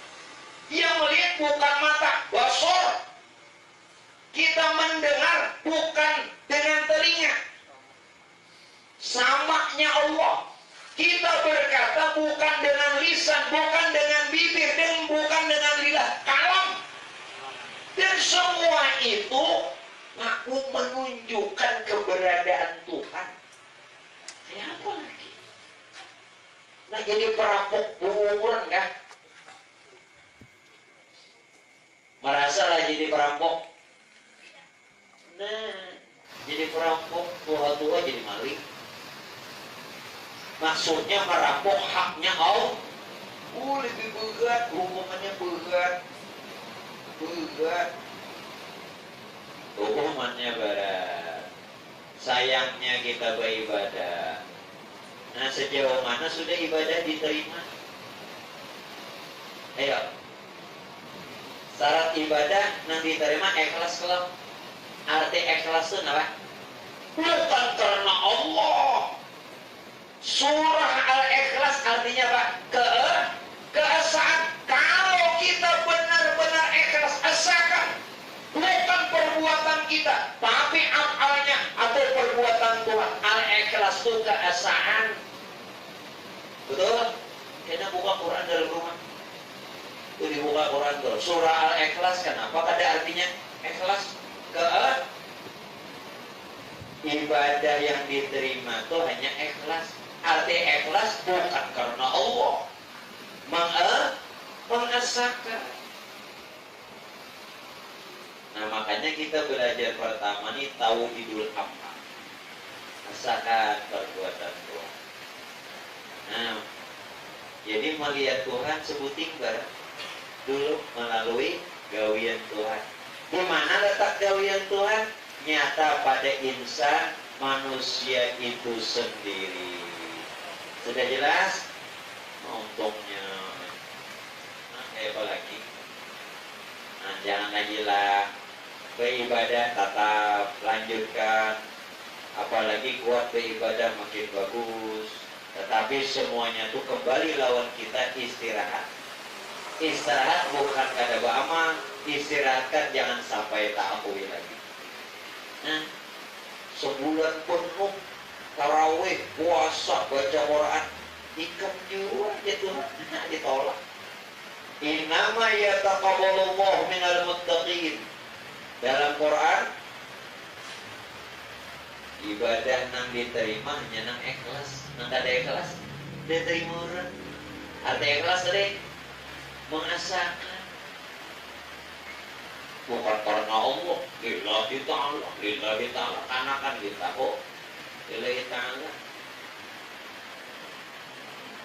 Yang melihat bukan mata, bosor. Kita mendengar bukan dengan telinga. Samaknya Allah. Kita berkata bukan dengan lisan, bukan dengan bibir, dan bukan dengan lidah, kalam. Dan semua itu aku menunjukkan keberadaan Tuhan. Apa lagi? Nah, jadi perampok bunguran kan? Merasa lah jadi perampok. Nah, jadi perampok, tua-tua jadi maling. Maksudnya merampok haknya Allah. Lebih berat, hukumannya berat. Hukumannya berat. Sayangnya kita beribadah. Nah, sejauh mana sudah ibadah diterima? Ayo. Syarat ibadah nanti diterima ikhlas kalau. Arti ikhlas itu apa? Bukan karena Allah. Surah Al-Ikhlas artinya apa? Keesaan. Kalau kita benar-benar ikhlas, esakan. Bukan perbuatan kita, tapi amalnya atau perbuatan Tuhan. Al-Ikhlas itu keesaan. Betul? Kita buka Quran dalam rumah. Itu dibuka Quran tuh. Surah Al-Ikhlas, kenapa? Ada artinya ikhlas. Ibadah yang diterima itu hanya ikhlas. Arti ikhlas bukan karena Allah, mengesahkan. Nah, makanya kita belajar pertama nih tauhidul amal, mengesahkan perbuatan Tuhan. Nah, jadi melihat Tuhan sebuting barang dulu melalui gawian Tuhan. Di mana letak gawian Tuhan? Nyata pada insan manusia itu sendiri. Sudah jelas? Untungnya. Nah, apa lagi? Nah, jangan lagi lah. Beribadah tetap lanjutkan. Apalagi kuat beribadah makin bagus. Tetapi semuanya itu kembali lawan kita istirahat. Istirahat bukan kada beramal. Istirahatkan jangan sampai tak akui lagi. Nah, sebulan penuh tarawih, puasa, baca Quran, ikam juga aja Tuhan, ditolak. Innama yataqabbalullahu minal muttaqin. Dalam Quran ibadah nang diterima hanya nang ikhlas, nang kada ikhlas diterima orang. Arti ikhlas tadi mengasakan, bukan karena Allah, lillahi ta'ala, kanakan kita kok lillahi ta'ala.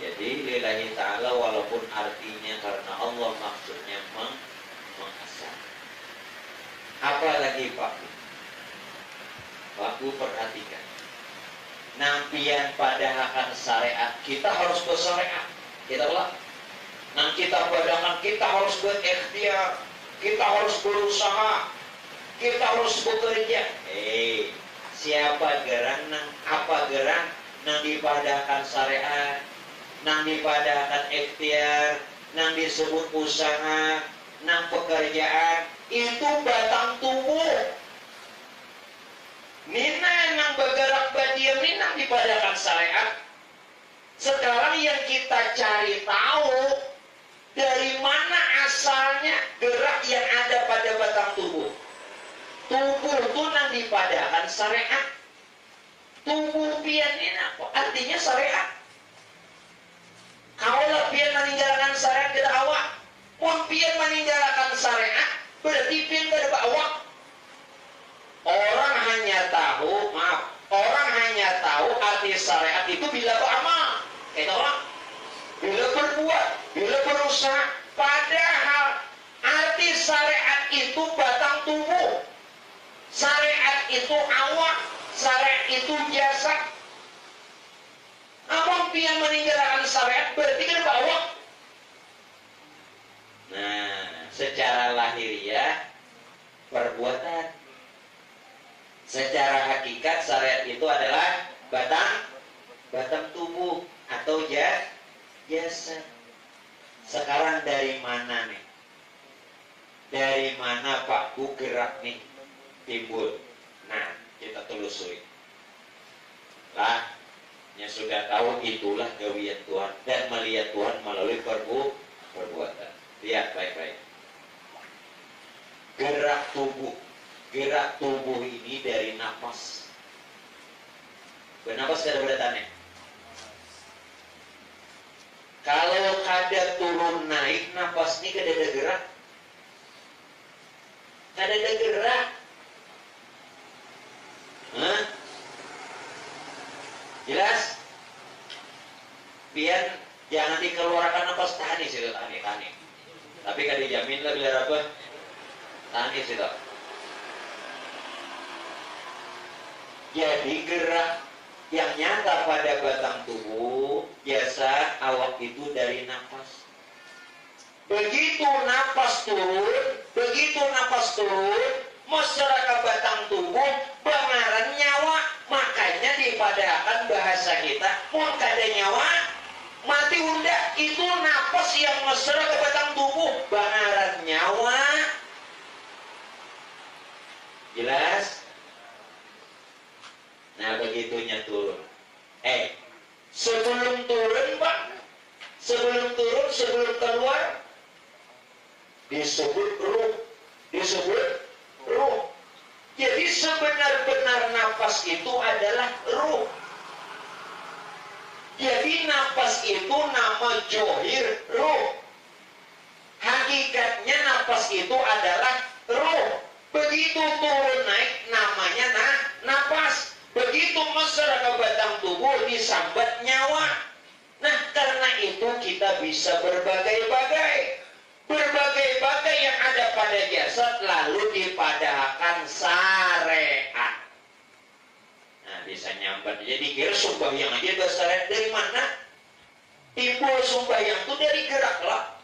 Jadi lillahi ta'ala walaupun artinya karena Allah, maksudnya mengasakan. Apalagi Pak perhatikan, nampian pada akan syariat, kita harus bersyariat. Kita ulang, nang kita padakan, kita harus berikhtiar, kita harus berusaha, kita harus bekerja. Siapa geran nang apa geran nang dipadakan syariat, nang dipadakan ikhtiar, nang disebut usaha, nang pekerjaan, itu batang tubuh. Nina nang bergerak badiam ini nang dipadakan syariat. Sekarang yang kita cari tahu, dari mana asalnya gerak yang ada pada batang tubuh. Tubuh itu nang dipadakan syariat. Tubuh pian ini apa? Artinya syariat. Kaulah pian meninggalkan syariat kita awak. Pun pian meninggalkan syariat, berarti pian kada awak. Orang hanya tahu arti syariat itu bila beramal. Itu orang bila berbuat, bila berusaha. Padahal arti syariat itu batang tubuh, syariat itu awak, syariat itu jasad. Abang pian meninggalkan syariat berarti kan awak. Nah, secara lahiriah perbuatan, secara hakikat syariat itu adalah batang tubuh atau jasad. Sekarang dari mana nih? Dari mana Pak Bu gerak nih timbul? Nah, kita telusuri. Lah, yang sudah tahu itulah gawian Tuhan dan melihat Tuhan melalui perbuatan. Lihat baik-baik. Gerak tubuh ini dari nafas. Bernapas kada berdatanya. Kalau kada turun naik nafas ini kada ada gerak. Kada ada gerak. Jelas? Biar jangan dikeluarkan nafas tahan sih, tahan. Tapi kada dijamin lah biar apa? Tahan sih toh. Jadi gerak yang nyata pada batang tubuh, jasad, awak itu dari nafas. Begitu nafas turun, masyarakat batang tubuh, bangaran nyawa. Makanya dipadakan bahasa kita, pun kada nyawa, mati unda. Itu nafas yang masyarakat batang tubuh, bangaran nyawa. Jelas? Nah, begitunya turun. Sebelum turun Pak, sebelum keluar, disebut ruh. Jadi sebenar-benar nafas itu adalah ruh. Jadi nafas itu nama johir ruh. Hakikatnya nafas itu adalah ruh. Begitu turun naik namanya nafas. Begitu masyarakat batang tubuh disambat nyawa. Nah, karena itu kita bisa berbagai-bagai yang ada pada jasad lalu dipadakan syariat. Nah, bisa nyambat. Jadi kira sembahyang aja bersyariat dari mana? Timbul sembahyang itu dari gerak lah.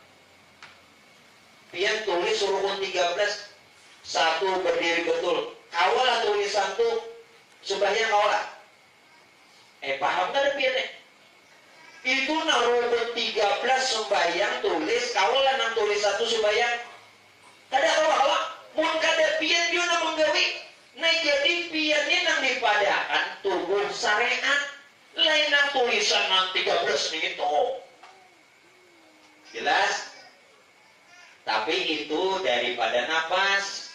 Pian tulis Rukun 13 1 berdiri betul. Kawalah tulisan tuh sembahyang kawalah. Paham kan pian itu Rukun 13 sembahyang tulis kawalah nang tulis 1 sembahyang. Kada kawalah. Mun kada pian dia nang menggawi. Nah jadi piannya nang dipadakan tubuh syariat. Lain nang tulisan nang 13 nih itu. Jelas? Tapi itu daripada nafas.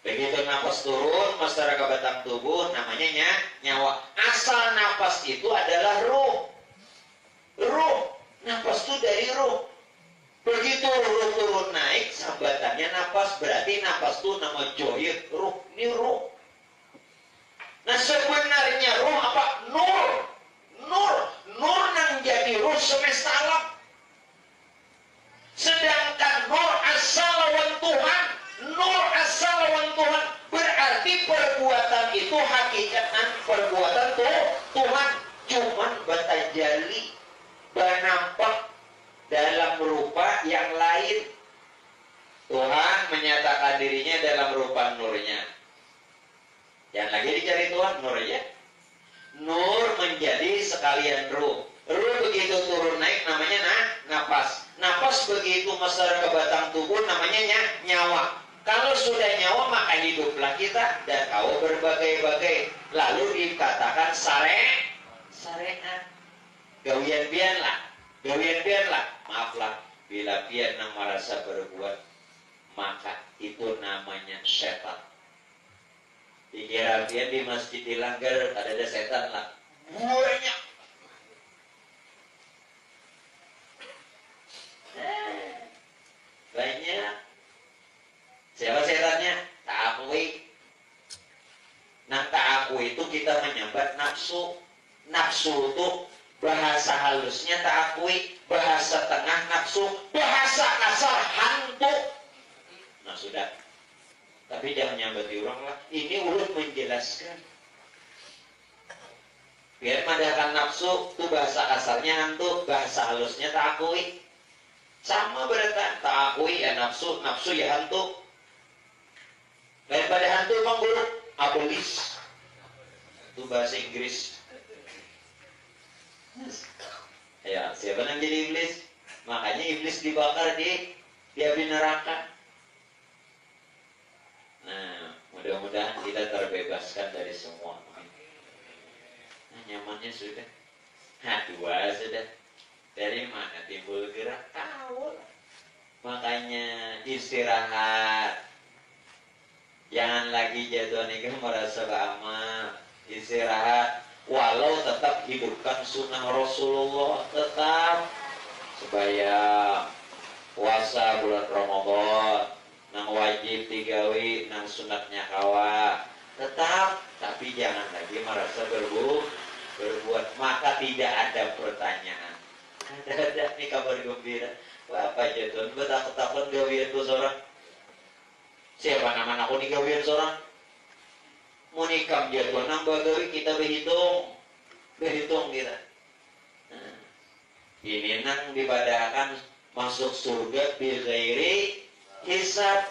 Begitu nafas turun masuk ke batang tubuh, namanya nyawa. Asal nafas itu adalah ruh. Ruh, nafas itu dari ruh. Begitu ruh turun naik, sambatannya nafas, berarti nafas itu nama joyit, ruh. Ini ruh. Nah sebenarnya ruh apa? Nur. Nur yang jadi ruh semesta alam. Sedangkan nur asal lawan Tuhan. Nur asal lawan Tuhan. Berarti perbuatan itu hakikatan perbuatan Tuhan. Cuman batajali, nampak dalam rupa yang lain. Tuhan menyatakan dirinya dalam rupa nurnya. Jangan lagi dicari Tuhan nurnya. Nur menjadi sekalian ruh. Ruh begitu turun naik namanya nafas. Nafas begitu masuk ke batang tubuh namanya nyawa. Kalau sudah nyawa maka hiduplah kita dan kau berbagai-bagai. Lalu dikatakan syariat. Gawian pian lah. Maaflah bila pian yang merasa berbuat, maka itu namanya setan. Dikira pian di masjid dilanggar ada setan lah. Banyak. Banyak. Siapa setannya? Ta'akui. Nah ta'akui itu kita menyambat nafsu. Nafsu itu bahasa halusnya ta'akui, bahasa tengah nafsu, bahasa kasar hantu. Nah sudah. Tapi jangan nyambati orang lah. Ini ulut menjelaskan. Biar madakan nafsu itu bahasa kasarnya hantu, bahasa halusnya ta'akui. Sama berarti ta'akui ya nafsu ya hantu. Daripada hantu emang buruk, abelis. Itu bahasa Inggris. Ya, siapa yang jadi iblis? Makanya iblis dibakar di api neraka. Nah, mudah-mudahan kita terbebaskan dari semua. Nah, nyamannya sudah. Dua sudah. Dari mana timbul gerak? Tahu. Makanya istirahat. Jangan lagi jatuh nikah merasa beramal. Istirahat. Walau tetap hidupkan sunnah Rasulullah. Tetap. Supaya puasa bulan Ramadan. Nang wajib digawi. Nang sunatnya kawa. Tetap. Tapi jangan lagi merasa berbuat. Maka tidak ada pertanyaan. Ada nih kabar gembira. Bapak jatuh. Takut-takut gawian ku seorang. Siapa nama aku nih gawian seorang? Mau nikam jatuh nambah gawi kita berhitung kita. Nah, ini nang dibadakan masuk surga bighairi hisab.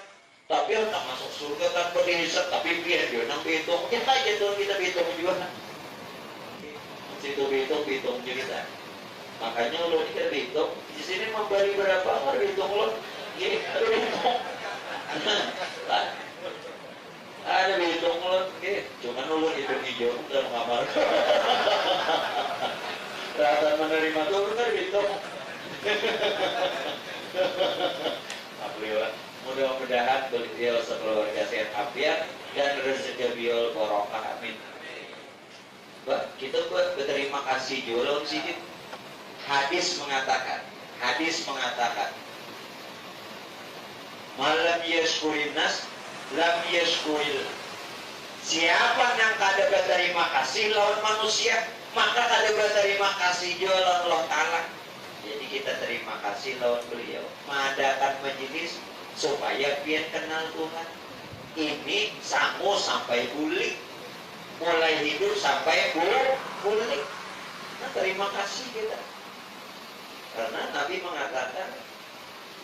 Tapi tak masuk surga tanpa dihisab. Tapi biar dia nang berhitung kita jatuh kita berhitung juga. Situ berhitung kita. Makanya lo ini kan berhitung. Di sini memberi berapa kan berhitung lo. Gini ada berhitung. Ada berhitung lo. Cuman lo hitung hijau dalam kamar. Rasa menerima tuh kan berhitung. Alhamdulillah. Mudah-mudahan beliau sekeluarga sehat afiat dan rezeki beliau barokah. Amin. Kita berterima kasih jualan sedikit. Hadis mengatakan malam yashkurin nas lam yashkuril. Siapa yang kada berterima kasih lawan manusia, maka kada berterima kasih jualan Allah Ta'ala. Jadi kita terima kasih lawan beliau mengadakan majelis supaya pian kenal Tuhan. Ini sangu sampai bulik, mulai hidup sampai bulik. Nah, terima kasih kita. Karena Nabi mengatakan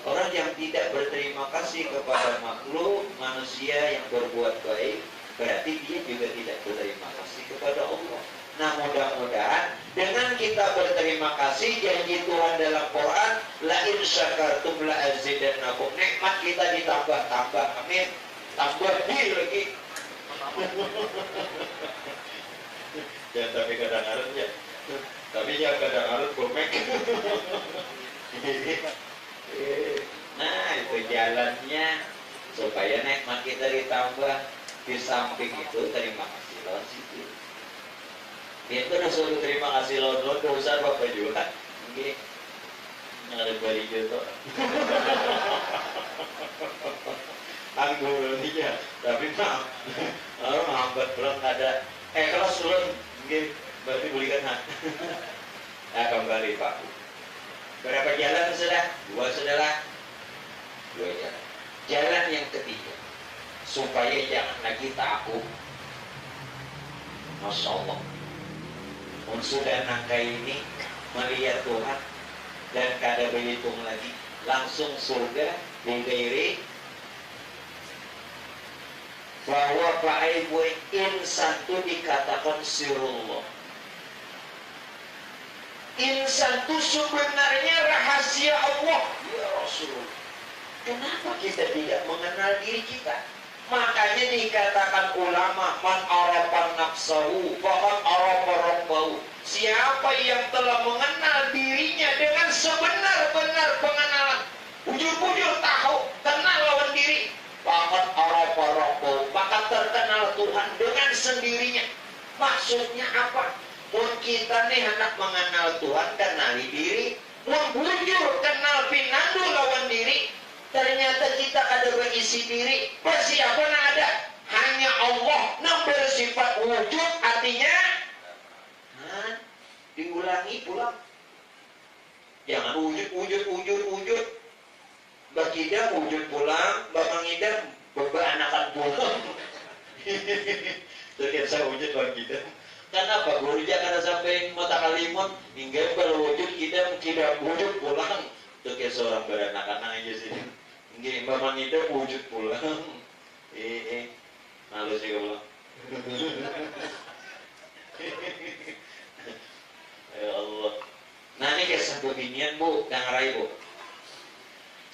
orang yang tidak berterima kasih kepada makhluk manusia yang berbuat baik, berarti dia juga tidak berterima kasih kepada Allah. Nah mudah-mudahan dengan kita berterima kasih janji Tuhan dalam Quran, la in syakartum la azidannakum, nikmat kita ditambah-tambah. Amin. Tambah lagi. Jangan tapi kadang-kadang ya. Tapi ya kadang-kadang gomek. Nah itu jalannya. supaya nikmat kita ditambah. Di samping itu terima kasih lawan situ. Itu udah suruh terima kasih lawan dosa bapak juga. Oke, ada bari gitu. Anggurnya, tapi maaf, orang hambat belum ada. Kalau sulun, mungkin berarti belikan hak. Nah kembali Pak. Berapa jalan sudah? 2 sudahlah. 2 jalan. Jalan yang ketiga, supaya jangan lagi takut. Masya Allah. Sudah nangka ini melihat Tuhan dan kada berhitung lagi, langsung surga diberi. Bahwa Pak Ibu insan itu dikatakan sirullah. Insan itu sebenarnya rahasia Allah. Ya Rasulullah, kenapa kita tidak mengenal diri kita? Makanya dikatakan ulama, man arafan nafsahu faqad arafa rabbahu. Siapa yang telah mengenal dirinya dengan sebenar-benar pengenalan, bujur-bujur tahu, kenal lawan diri, faqad arafa rabbahu, maka terkenal Tuhan dengan sendirinya. Maksudnya apa? Mun kita nih anak mengenal Tuhan, kenali diri, mun bujur kenal pinandu lawan diri, ternyata kita ada berisi diri. Siapa yang ada? Hanya Allah yang bersifat wujud. Artinya diulangi pulang. Jangan wujud. Bakidam wujud pulang, bakangidam beberanakan pulang. Terus saya wujud bakidam. Kenapa? Guru jangan sampai mata kalimun hingga berwujud kita wujud pulang. Itu kayak seorang beranakan aja sih. Nggih, Bapak itu wujud pulang. Malu sih kalau. Ya Allah. Nah ini kisah beginian Bu, yang rai Bu.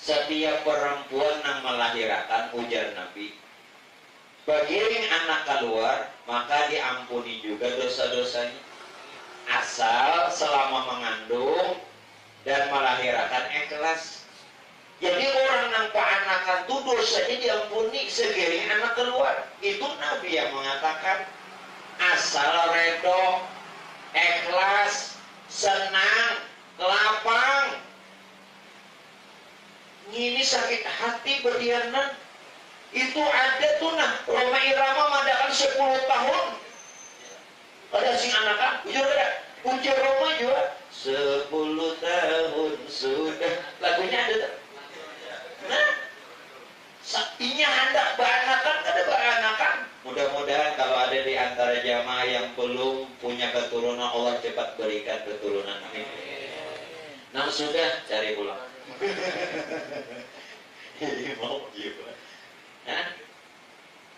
Setiap perempuan yang melahirkan, ujar Nabi, bagiring anak keluar, maka diampuni juga dosa-dosanya. Asal selama mengandung dan melahirkan ikhlas. Jadi orang nampak anakan itu dosanya diampuni segiring anak keluar. Itu Nabi yang mengatakan asal redo, ikhlas, senang, lapang. Ini sakit hati berdianan. Itu ada tuh nah Roma Irama madakan 10 tahun. Ada sing anakan, ujur ada. Ujur Roma juga 10 tahun sudah. Lagunya ada tuh. Nah, saktinya hendak beranakan, ada beranakan. Mudah-mudahan kalau ada di antara jamaah yang belum punya keturunan, Allah cepat berikan keturunan. Amin. Nah sudah cari pulang. Ini mau juga. Nah,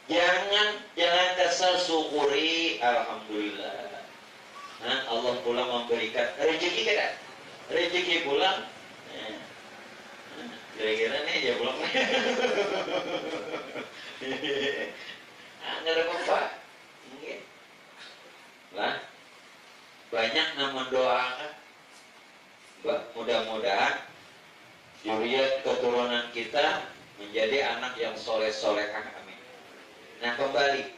jangan kesal, syukuri, alhamdulillah. Nah, Allah pulang memberikan rezeki kita. Rezeki pulang. Kira-kira nih aja pulang. Nggak ada apa-apa. Lah, banyak yang mendoakan. Mudah-mudahan zuriat keturunan kita menjadi anak yang soleh-solehah. Amin. Nah kembali,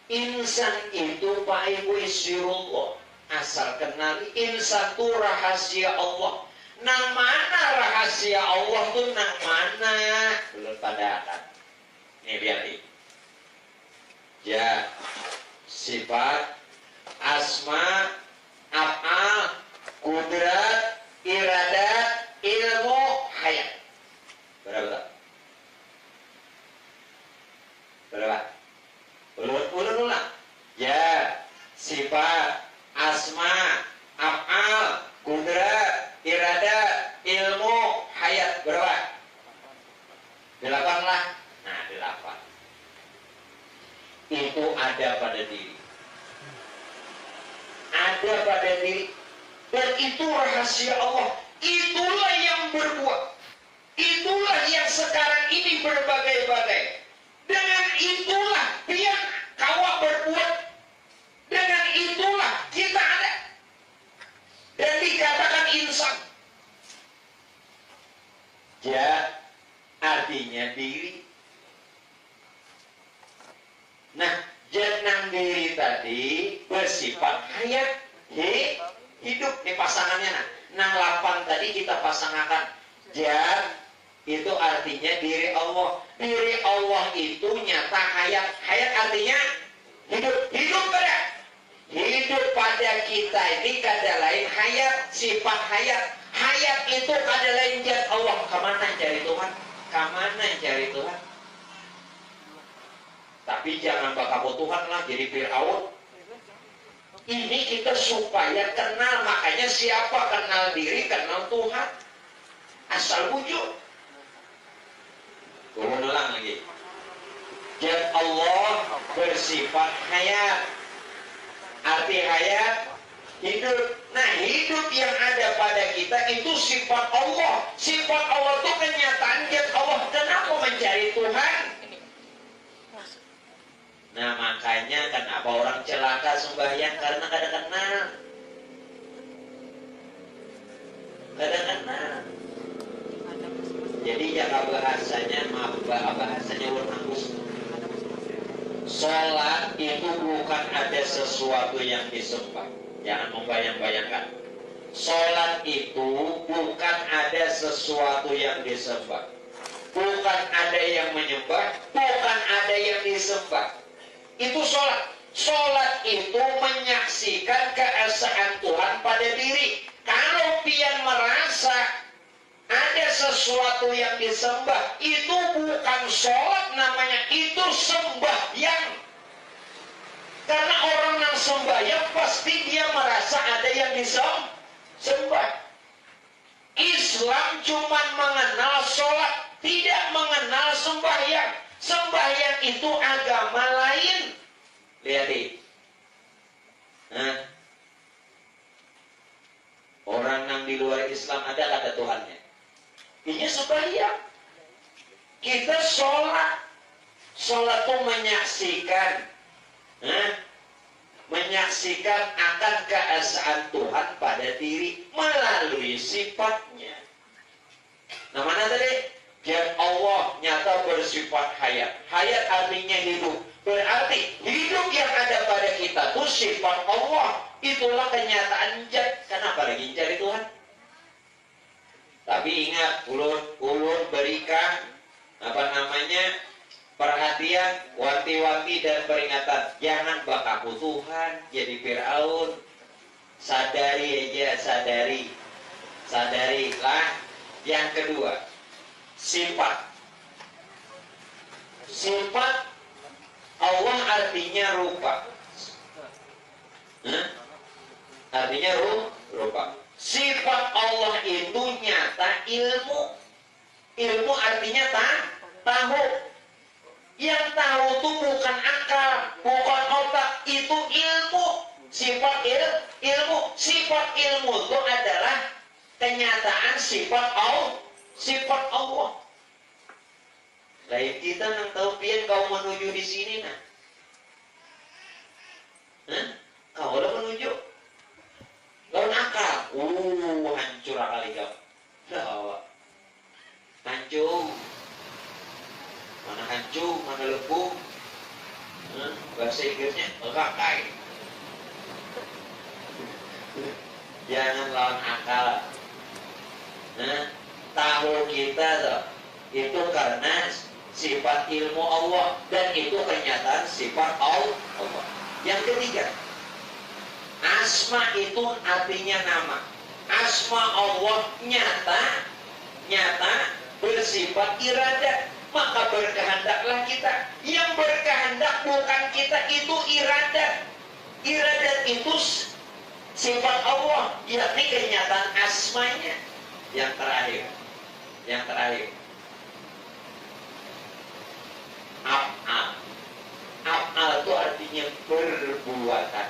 insan itu Pak Ibu sirullah. Asal kenali insan itu rahasia Allah. Nang mana rahasia Allah tuh nang mana? Belum pada akan. Nih lihat nih. Ya, sifat, asma, af'al, kudrat, iradat, ilmu, hayat. Berapa? Ulang. Ya, sifat, asma, af'al, kudrat, iradat, ilmu, hayat. Berapa? 8 lah. Nah 8 itu ada pada diri. Ada pada diri. Dan itu rahasia Allah. Itulah yang berbuat. Itulah yang sekarang ini berbagai-bagai. Dengan itulah dia kawak berbuat. Dengan itulah kita ada. Dan dikatakan insan. Ya, artinya diri. sifat hayat, hidup di pasangannya. Nang lapan tadi kita pasangakan jar, itu artinya diri Allah. Diri Allah itu nyata hayat. Hayat artinya hidup. Hidup pada kita ini kada lain hayat, sifat hayat. Hayat itu kada lain zat Allah. Kamana cari Tuhan? Kamana cari Tuhan? Tapi jangan bakapo Tuhan lah jadi Fir'aun. Ini kita supaya kenal. Makanya siapa kenal diri, kenal Tuhan. Asal wujud. Turun ulang lagi. Zat Allah bersifat hayat. Arti hayat, hidup. Nah, hidup yang ada pada kita itu sifat Allah. Sifat Allah itu kenyataan zat Allah. Kenapa mencari Tuhan? Nah, makanya kenapa orang celaka sembahyang, karena kada kenal. Jadi jaga bahasanya, bahasanya ulun hapus. Sholat itu bukan ada sesuatu yang disembah. Jangan membayang-bayangkan. Sholat itu bukan ada sesuatu yang disembah. Bukan ada yang menyembah, bukan ada yang disembah. Itu sholat. Sholat itu menyaksikan keesaan Tuhan pada diri. Kalau pian merasa ada sesuatu yang disembah, itu bukan sholat namanya, itu sembahyang. Karena orang yang sembahyang pasti dia merasa ada yang disembah. Islam cuma mengenal sholat, tidak mengenal sembahyang. Sembahyang itu agama lain. Lihat nih. Orang yang di luar Islam ada kata Tuhannya. Ini sembahyang. Kita sholat. Sholat itu menyaksikan. Menyaksikan akan keesaan Tuhan pada diri melalui sifatnya. Nah, mana tadi? Zat Allah nyata bersifat hayat. Hayat artinya hidup. Berarti hidup yang ada pada kita itu sifat Allah. Itulah kenyataan zat. Kenapa lagi cari Tuhan? Tapi ingat, ulun berikan perhatian, wanti-wanti dan peringatan. Jangan bakaku Tuhan jadi Fir'aun. Sadari aja, sadarilah. Yang kedua, sifat Allah artinya rupa. Artinya rupa. Sifat Allah itu nyata ilmu. Ilmu artinya tahu. Yang tahu itu bukan akal, bukan otak, itu ilmu. Sifat ilmu. Sifat ilmu itu adalah kenyataan sifat Allah. Lain kita nang tahu pian kau menuju di sini nah. Kau udah menuju. Lawan akal. Hancur kali kau. Hancur. Mana hancur, mana lebur. Bahasa Inggrisnya rakai. Jangan lawan akal. Tahu kita tuh, itu karena sifat ilmu Allah, dan itu kenyataan sifat Allah. Yang ketiga, asma itu artinya nama. Asma Allah nyata bersifat iradat. Maka berkehendaklah kita. Yang berkehendak bukan kita, itu iradat. Iradat itu sifat Allah, yakni kenyataan asmanya. Yang terakhir, af'al itu artinya perbuatan.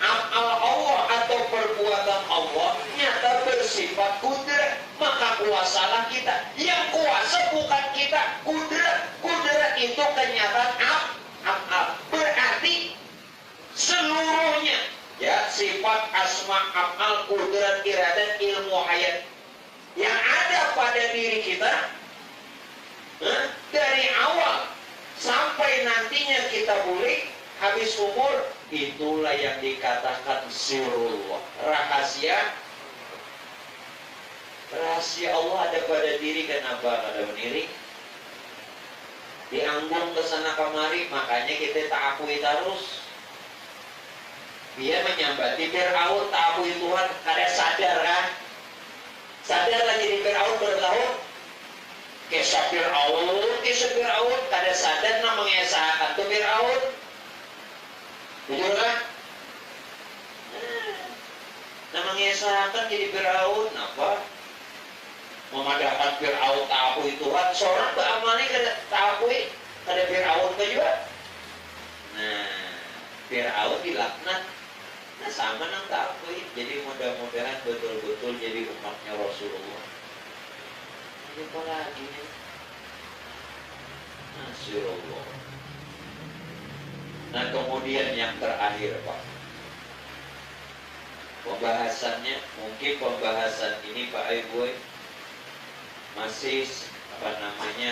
Af'al Allah atau perbuatan Allah nyata bersifat kudrat. Maka kuasalah kita. Yang kuasa bukan kita, kudrat itu kenyataan af'al. Berarti seluruhnya, ya, sifat, asma, af'al, kudrat, iradat, ilmu, hayat yang ada pada diri kita dari awal sampai nantinya kita pulih habis umur Itulah yang dikatakan sirrullah. Rahasia Allah ada pada diri. Kenapa ada menirik? Dianggung ke sana kemari, makanya kita tak akui terus. Dia menyambati Fir'aun, tak akui Tuhan, kada sadar kan? Sadar lagi di Fir'aun bertahun. Kisah Fir'aun, kada sadar nak mengesahkan tu Fir'aun. Jujur kan? Nah mengesahkan jadi Fir'aun, apa? Memadahkan Fir'aun tak akui Tuhan, seorang beramalnya kada tak akui, kada Fir'aun ke juga. Nah, Fir'aun dilaknat. Nah sama nang tak akui. Jadi mudah-mudahan betul-betul jadi umatnya Rasulullah. Ini apa lagi nih? Nasyirullah. Nah kemudian yang terakhir Pak, pembahasannya, mungkin pembahasan ini Pak Ibu masih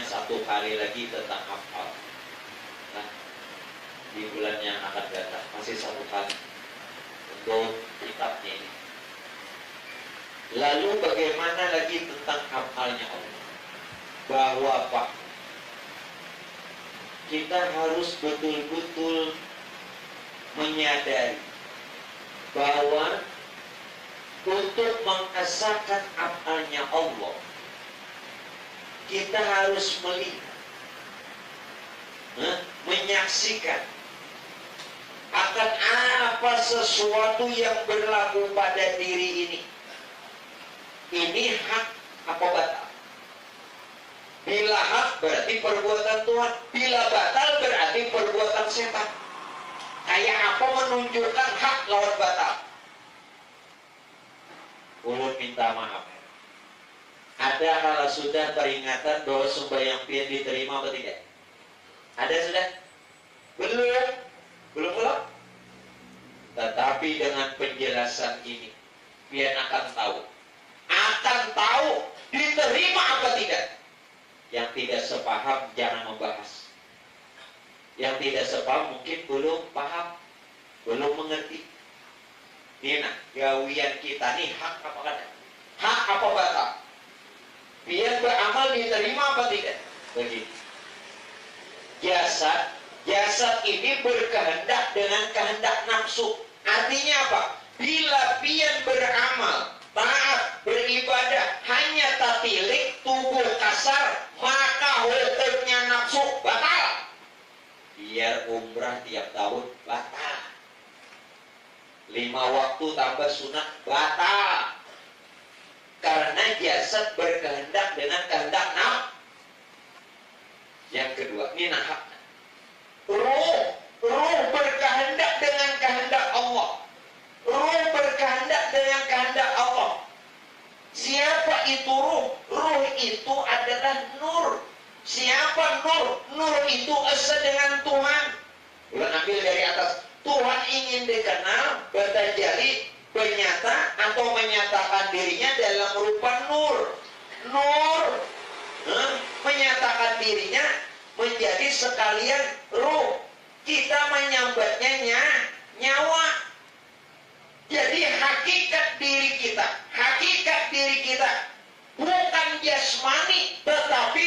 satu kali lagi tentang hafal. Nah, di bulan yang akan datang masih satu kali untuk kitabnya ini. Lalu bagaimana lagi tentang hafalnya Allah? Bahwa Pak, kita harus betul-betul menyadari bahwa untuk mengesahkan hafalnya Allah, kita harus melihat, menyaksikan akan apa sesuatu yang berlaku pada diri ini. Ini hak apa batal? Bila hak berarti perbuatan Tuhan, bila batal berarti perbuatan setan. Kayak apa menunjukkan hak lawan batal? Ulun minta maaf. Ada hal sudah peringatan bahwa sembahyang pian diterima atau tidak? Ada sudah? Belum. Tetapi dengan penjelasan ini, pian akan tahu diterima apa tidak. Yang tidak sepaham jangan membahas. Yang tidak sepaham mungkin belum paham, belum mengerti. Ini nah, gawian kita nih hak apa kada? Hak apa batal? Biar beramal diterima apa tidak? Begini. Jasad ini berkehendak dengan kehendak nafsu. Artinya apa? Bila pian beramal, taat, beribadah, hanya tatilik tubuh kasar, maka hukumnya nafsu batal. Biar umrah tiap tahun batal. 5 waktu tambah sunat batal. Karena jasad berkehendak dengan kehendak nafsu. Yang kedua, ini nahak. Ruh berkehendak dengan kehendak Allah. Ruh berkehendak dengan kehendak Allah. Siapa itu ruh? Ruh itu adalah nur. Siapa nur? Nur itu asa dengan Tuhan. Ulang ambil dari atas. Tuhan ingin dikenal, bertajali, menyata atau menyatakan dirinya dalam rupa nur. Nur menyatakan dirinya menjadi sekalian ruh. Kita menyambatnya nyawa. Jadi hakikat diri kita bukan jasmani tetapi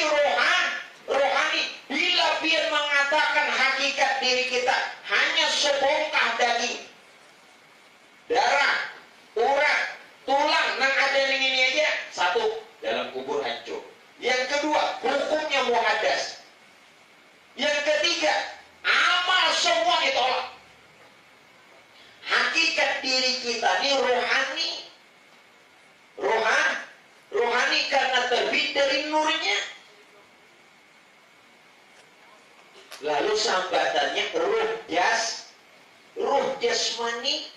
rohani. Bila dia mengatakan hakikat diri kita hanya sebongkah daging, darah, urat, tulang, nang ada yang ini aja, satu, dalam kubur hancur. Yang kedua, hukumnya muhadas. Yang ketiga, amal semua ditolak. Hakikat diri kita ini rohani karena terbit dari nurnya. Lalu sambatannya ruh jasmani.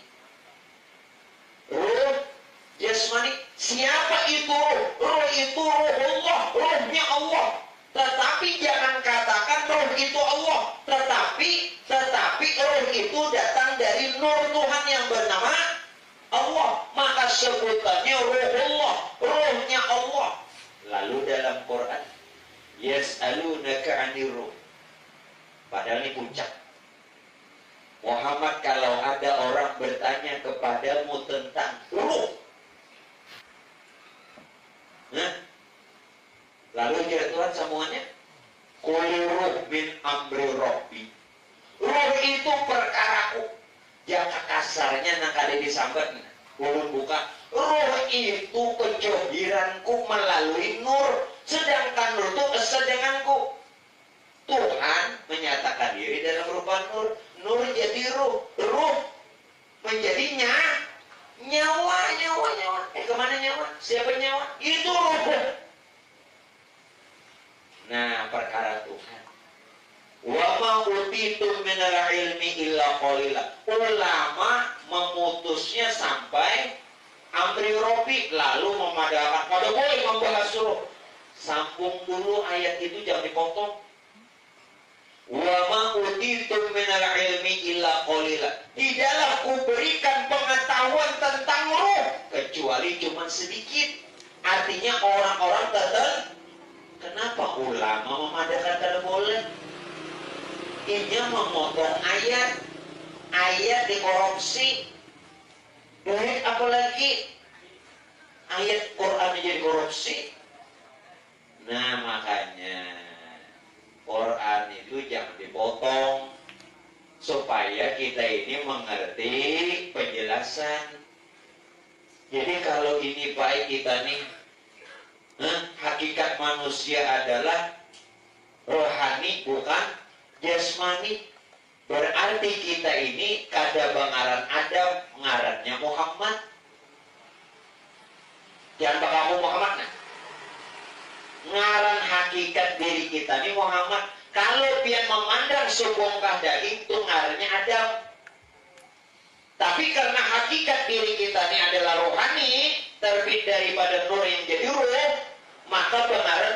Siapa itu ruh? Ruh itu ruhullah, ruhnya Allah. Tetapi jangan katakan ruh itu Allah. Tetapi ruh itu datang dari nur Tuhan yang bernama Allah. Maka sebutannya ruhullah, ruhnya Allah. Lalu dalam Quran, yas'alunaka 'anir ruh. Padahal ini puncak. Muhammad, kalau ada orang bertanya kepadamu tentang ruh, lalu dia Tuhan semuanya, qul ruh min amri rabbi. Ruh itu perkaraku. Jaka kasarnya nang kali disambat ulun buka. Ruh itu kejohiranku melalui nur. Sedangkan nur itu sedenganku. Tuhan menyatakan diri dalam rupa nur. Nur jadi ruh. Ruh menjadi nyawa. Kemana nyawa? Siapa nyawa? Itu ruh. Nah, perkara Tuhan. Wa ma utitum minal ilmi illa qalila. Ulama memutusnya sampai amri robi, lalu memadamkan. Pada boleh membahas suruh. Sambung dulu ayat itu, jangan dipotong. Wa ma utitum minal ilmi illa qalila. Tidaklah kuberikan pengetahuan tentang ruh kecuali cuma sedikit. Artinya orang-orang tertentu. Kenapa ulama memadakan kada boleh? Ini memotong ayat dikorupsi. Duit apalagi ayat Quran jadi korupsi. Nah, makanya Quran itu jangan dipotong supaya kita ini mengerti penjelasan. Jadi kalau ini baik kita nih, hakikat manusia adalah rohani bukan jasmani. Berarti kita ini kada bangaran Adam, ngarannya Muhammad. Jangan pakai aku Muhammad nah. Ngaran hakikat diri kita ini Muhammad. Kalau pian memandang sebongkah daging itu ngarannya Adam. Tapi karena hakikat diri kita ini adalah rohani, terbit daripada nur yang jadi ruh, maka pengaran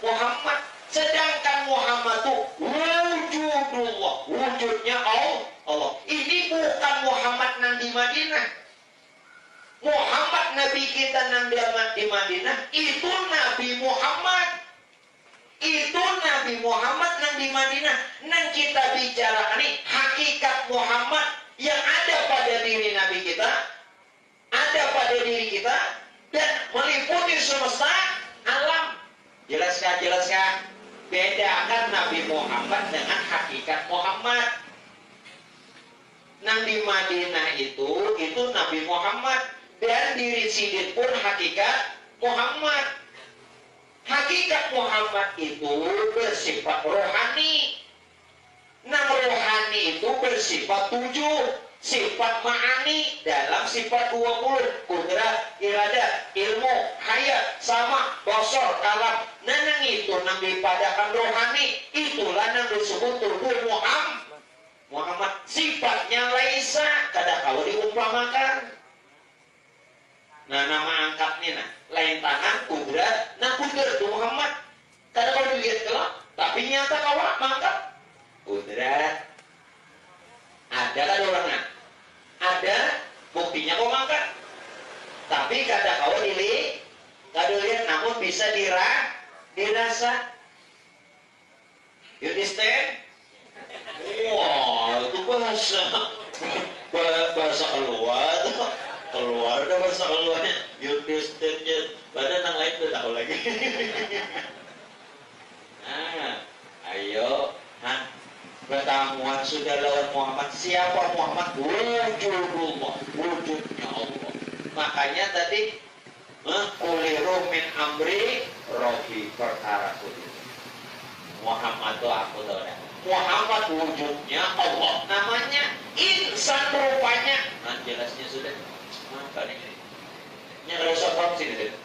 Muhammad. Sedangkan Muhammad itu wujudullah, wujudnya Allah. Ini bukan Muhammad nang di Madinah. Muhammad Nabi kita nang di Madinah itu Nabi Muhammad. Itu Nabi Muhammad nang di Madinah. Nang kita bicara ini hakikat Muhammad yang ada pada diri Nabi kita, ada pada diri kita, dan meliputi semesta alam. Jelaskan. Bedakan Nabi Muhammad dengan hakikat Muhammad. Nang di Madinah itu Nabi Muhammad, dan diri sidin pun hakikat Muhammad. Hakikat Muhammad itu bersifat rohani. Nang rohani itu bersifat 7, sifat ma'ani dalam sifat 20, kudrat, iradat, ilmu, hayat, sama, basar, kalam. Nang itu nang dipadakan rohani, itulah nang disebut tubuh Muhammad. Sifatnya laisa, kada kalau diumpamakan. Nah, nama angkatnya lain tangan, kudrat. Nah, kudrat itu Muhammad. Kada kalau dilihat kelak, tapi nyata kawak mangkat kudrat. Ada kan orangnya? Ada, buktinya kok mangkat. Tapi kada kau dilihat, namun bisa dirasa. You understand? Wah, itu bahasa keluar dah bahasa keluarnya. You understand? Badan yang lain tuh tahu lagi. Nah, ayo, pertemuan sudah lawan Muhammad. Siapa Muhammad? Wujudullah, wujudnya Allah. Makanya tadi kuliru min amri robi, perkara kuliru. Muhammad itu aku tahu dah. Muhammad wujudnya Allah, namanya insan rupanya. Nah, jelasnya sudah. Maka ini kalau sopan sini deh.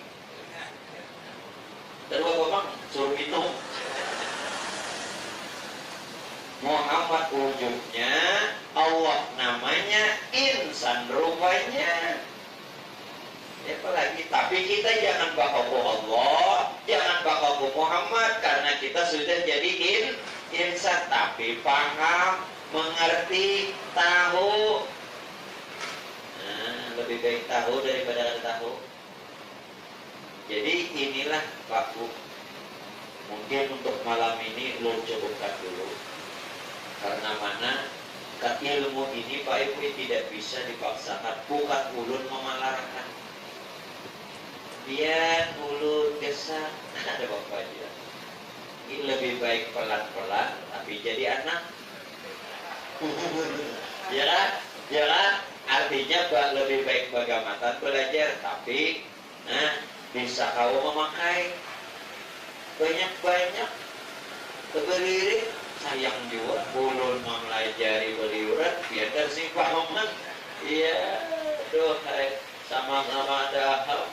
Dan bapak suruh minum. Muhammad wujudnya Allah, namanya insan rupanya. Apalagi, tapi kita jangan bakaku Allah, jangan bakaku Muhammad, karena kita sudah jadi insan. Tapi paham, mengerti, tahu. Nah, lebih baik tahu daripada tidak tahu. Jadi inilah Pak Bu. Mungkin untuk malam ini lo cukupkan dulu. Karena mana ilmu ini Pak Ibu tidak bisa dipaksakan, bukan ulun memalarkan. Biar ulun kesan ada bapak aja. Ini lebih baik pelan-pelan tapi jadi anak. Ya kan? Ya kan? Artinya lebih baik bagamatan belajar tapi bisa kau memakai banyak-banyak berdiri. Sayang juga ulun mempelajari beliuran biar sih pahaman. Iya, doh sama-sama ada hal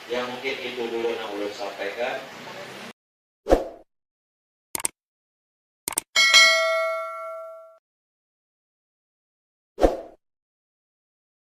yang mungkin itu dulu yang ulun sampaikan.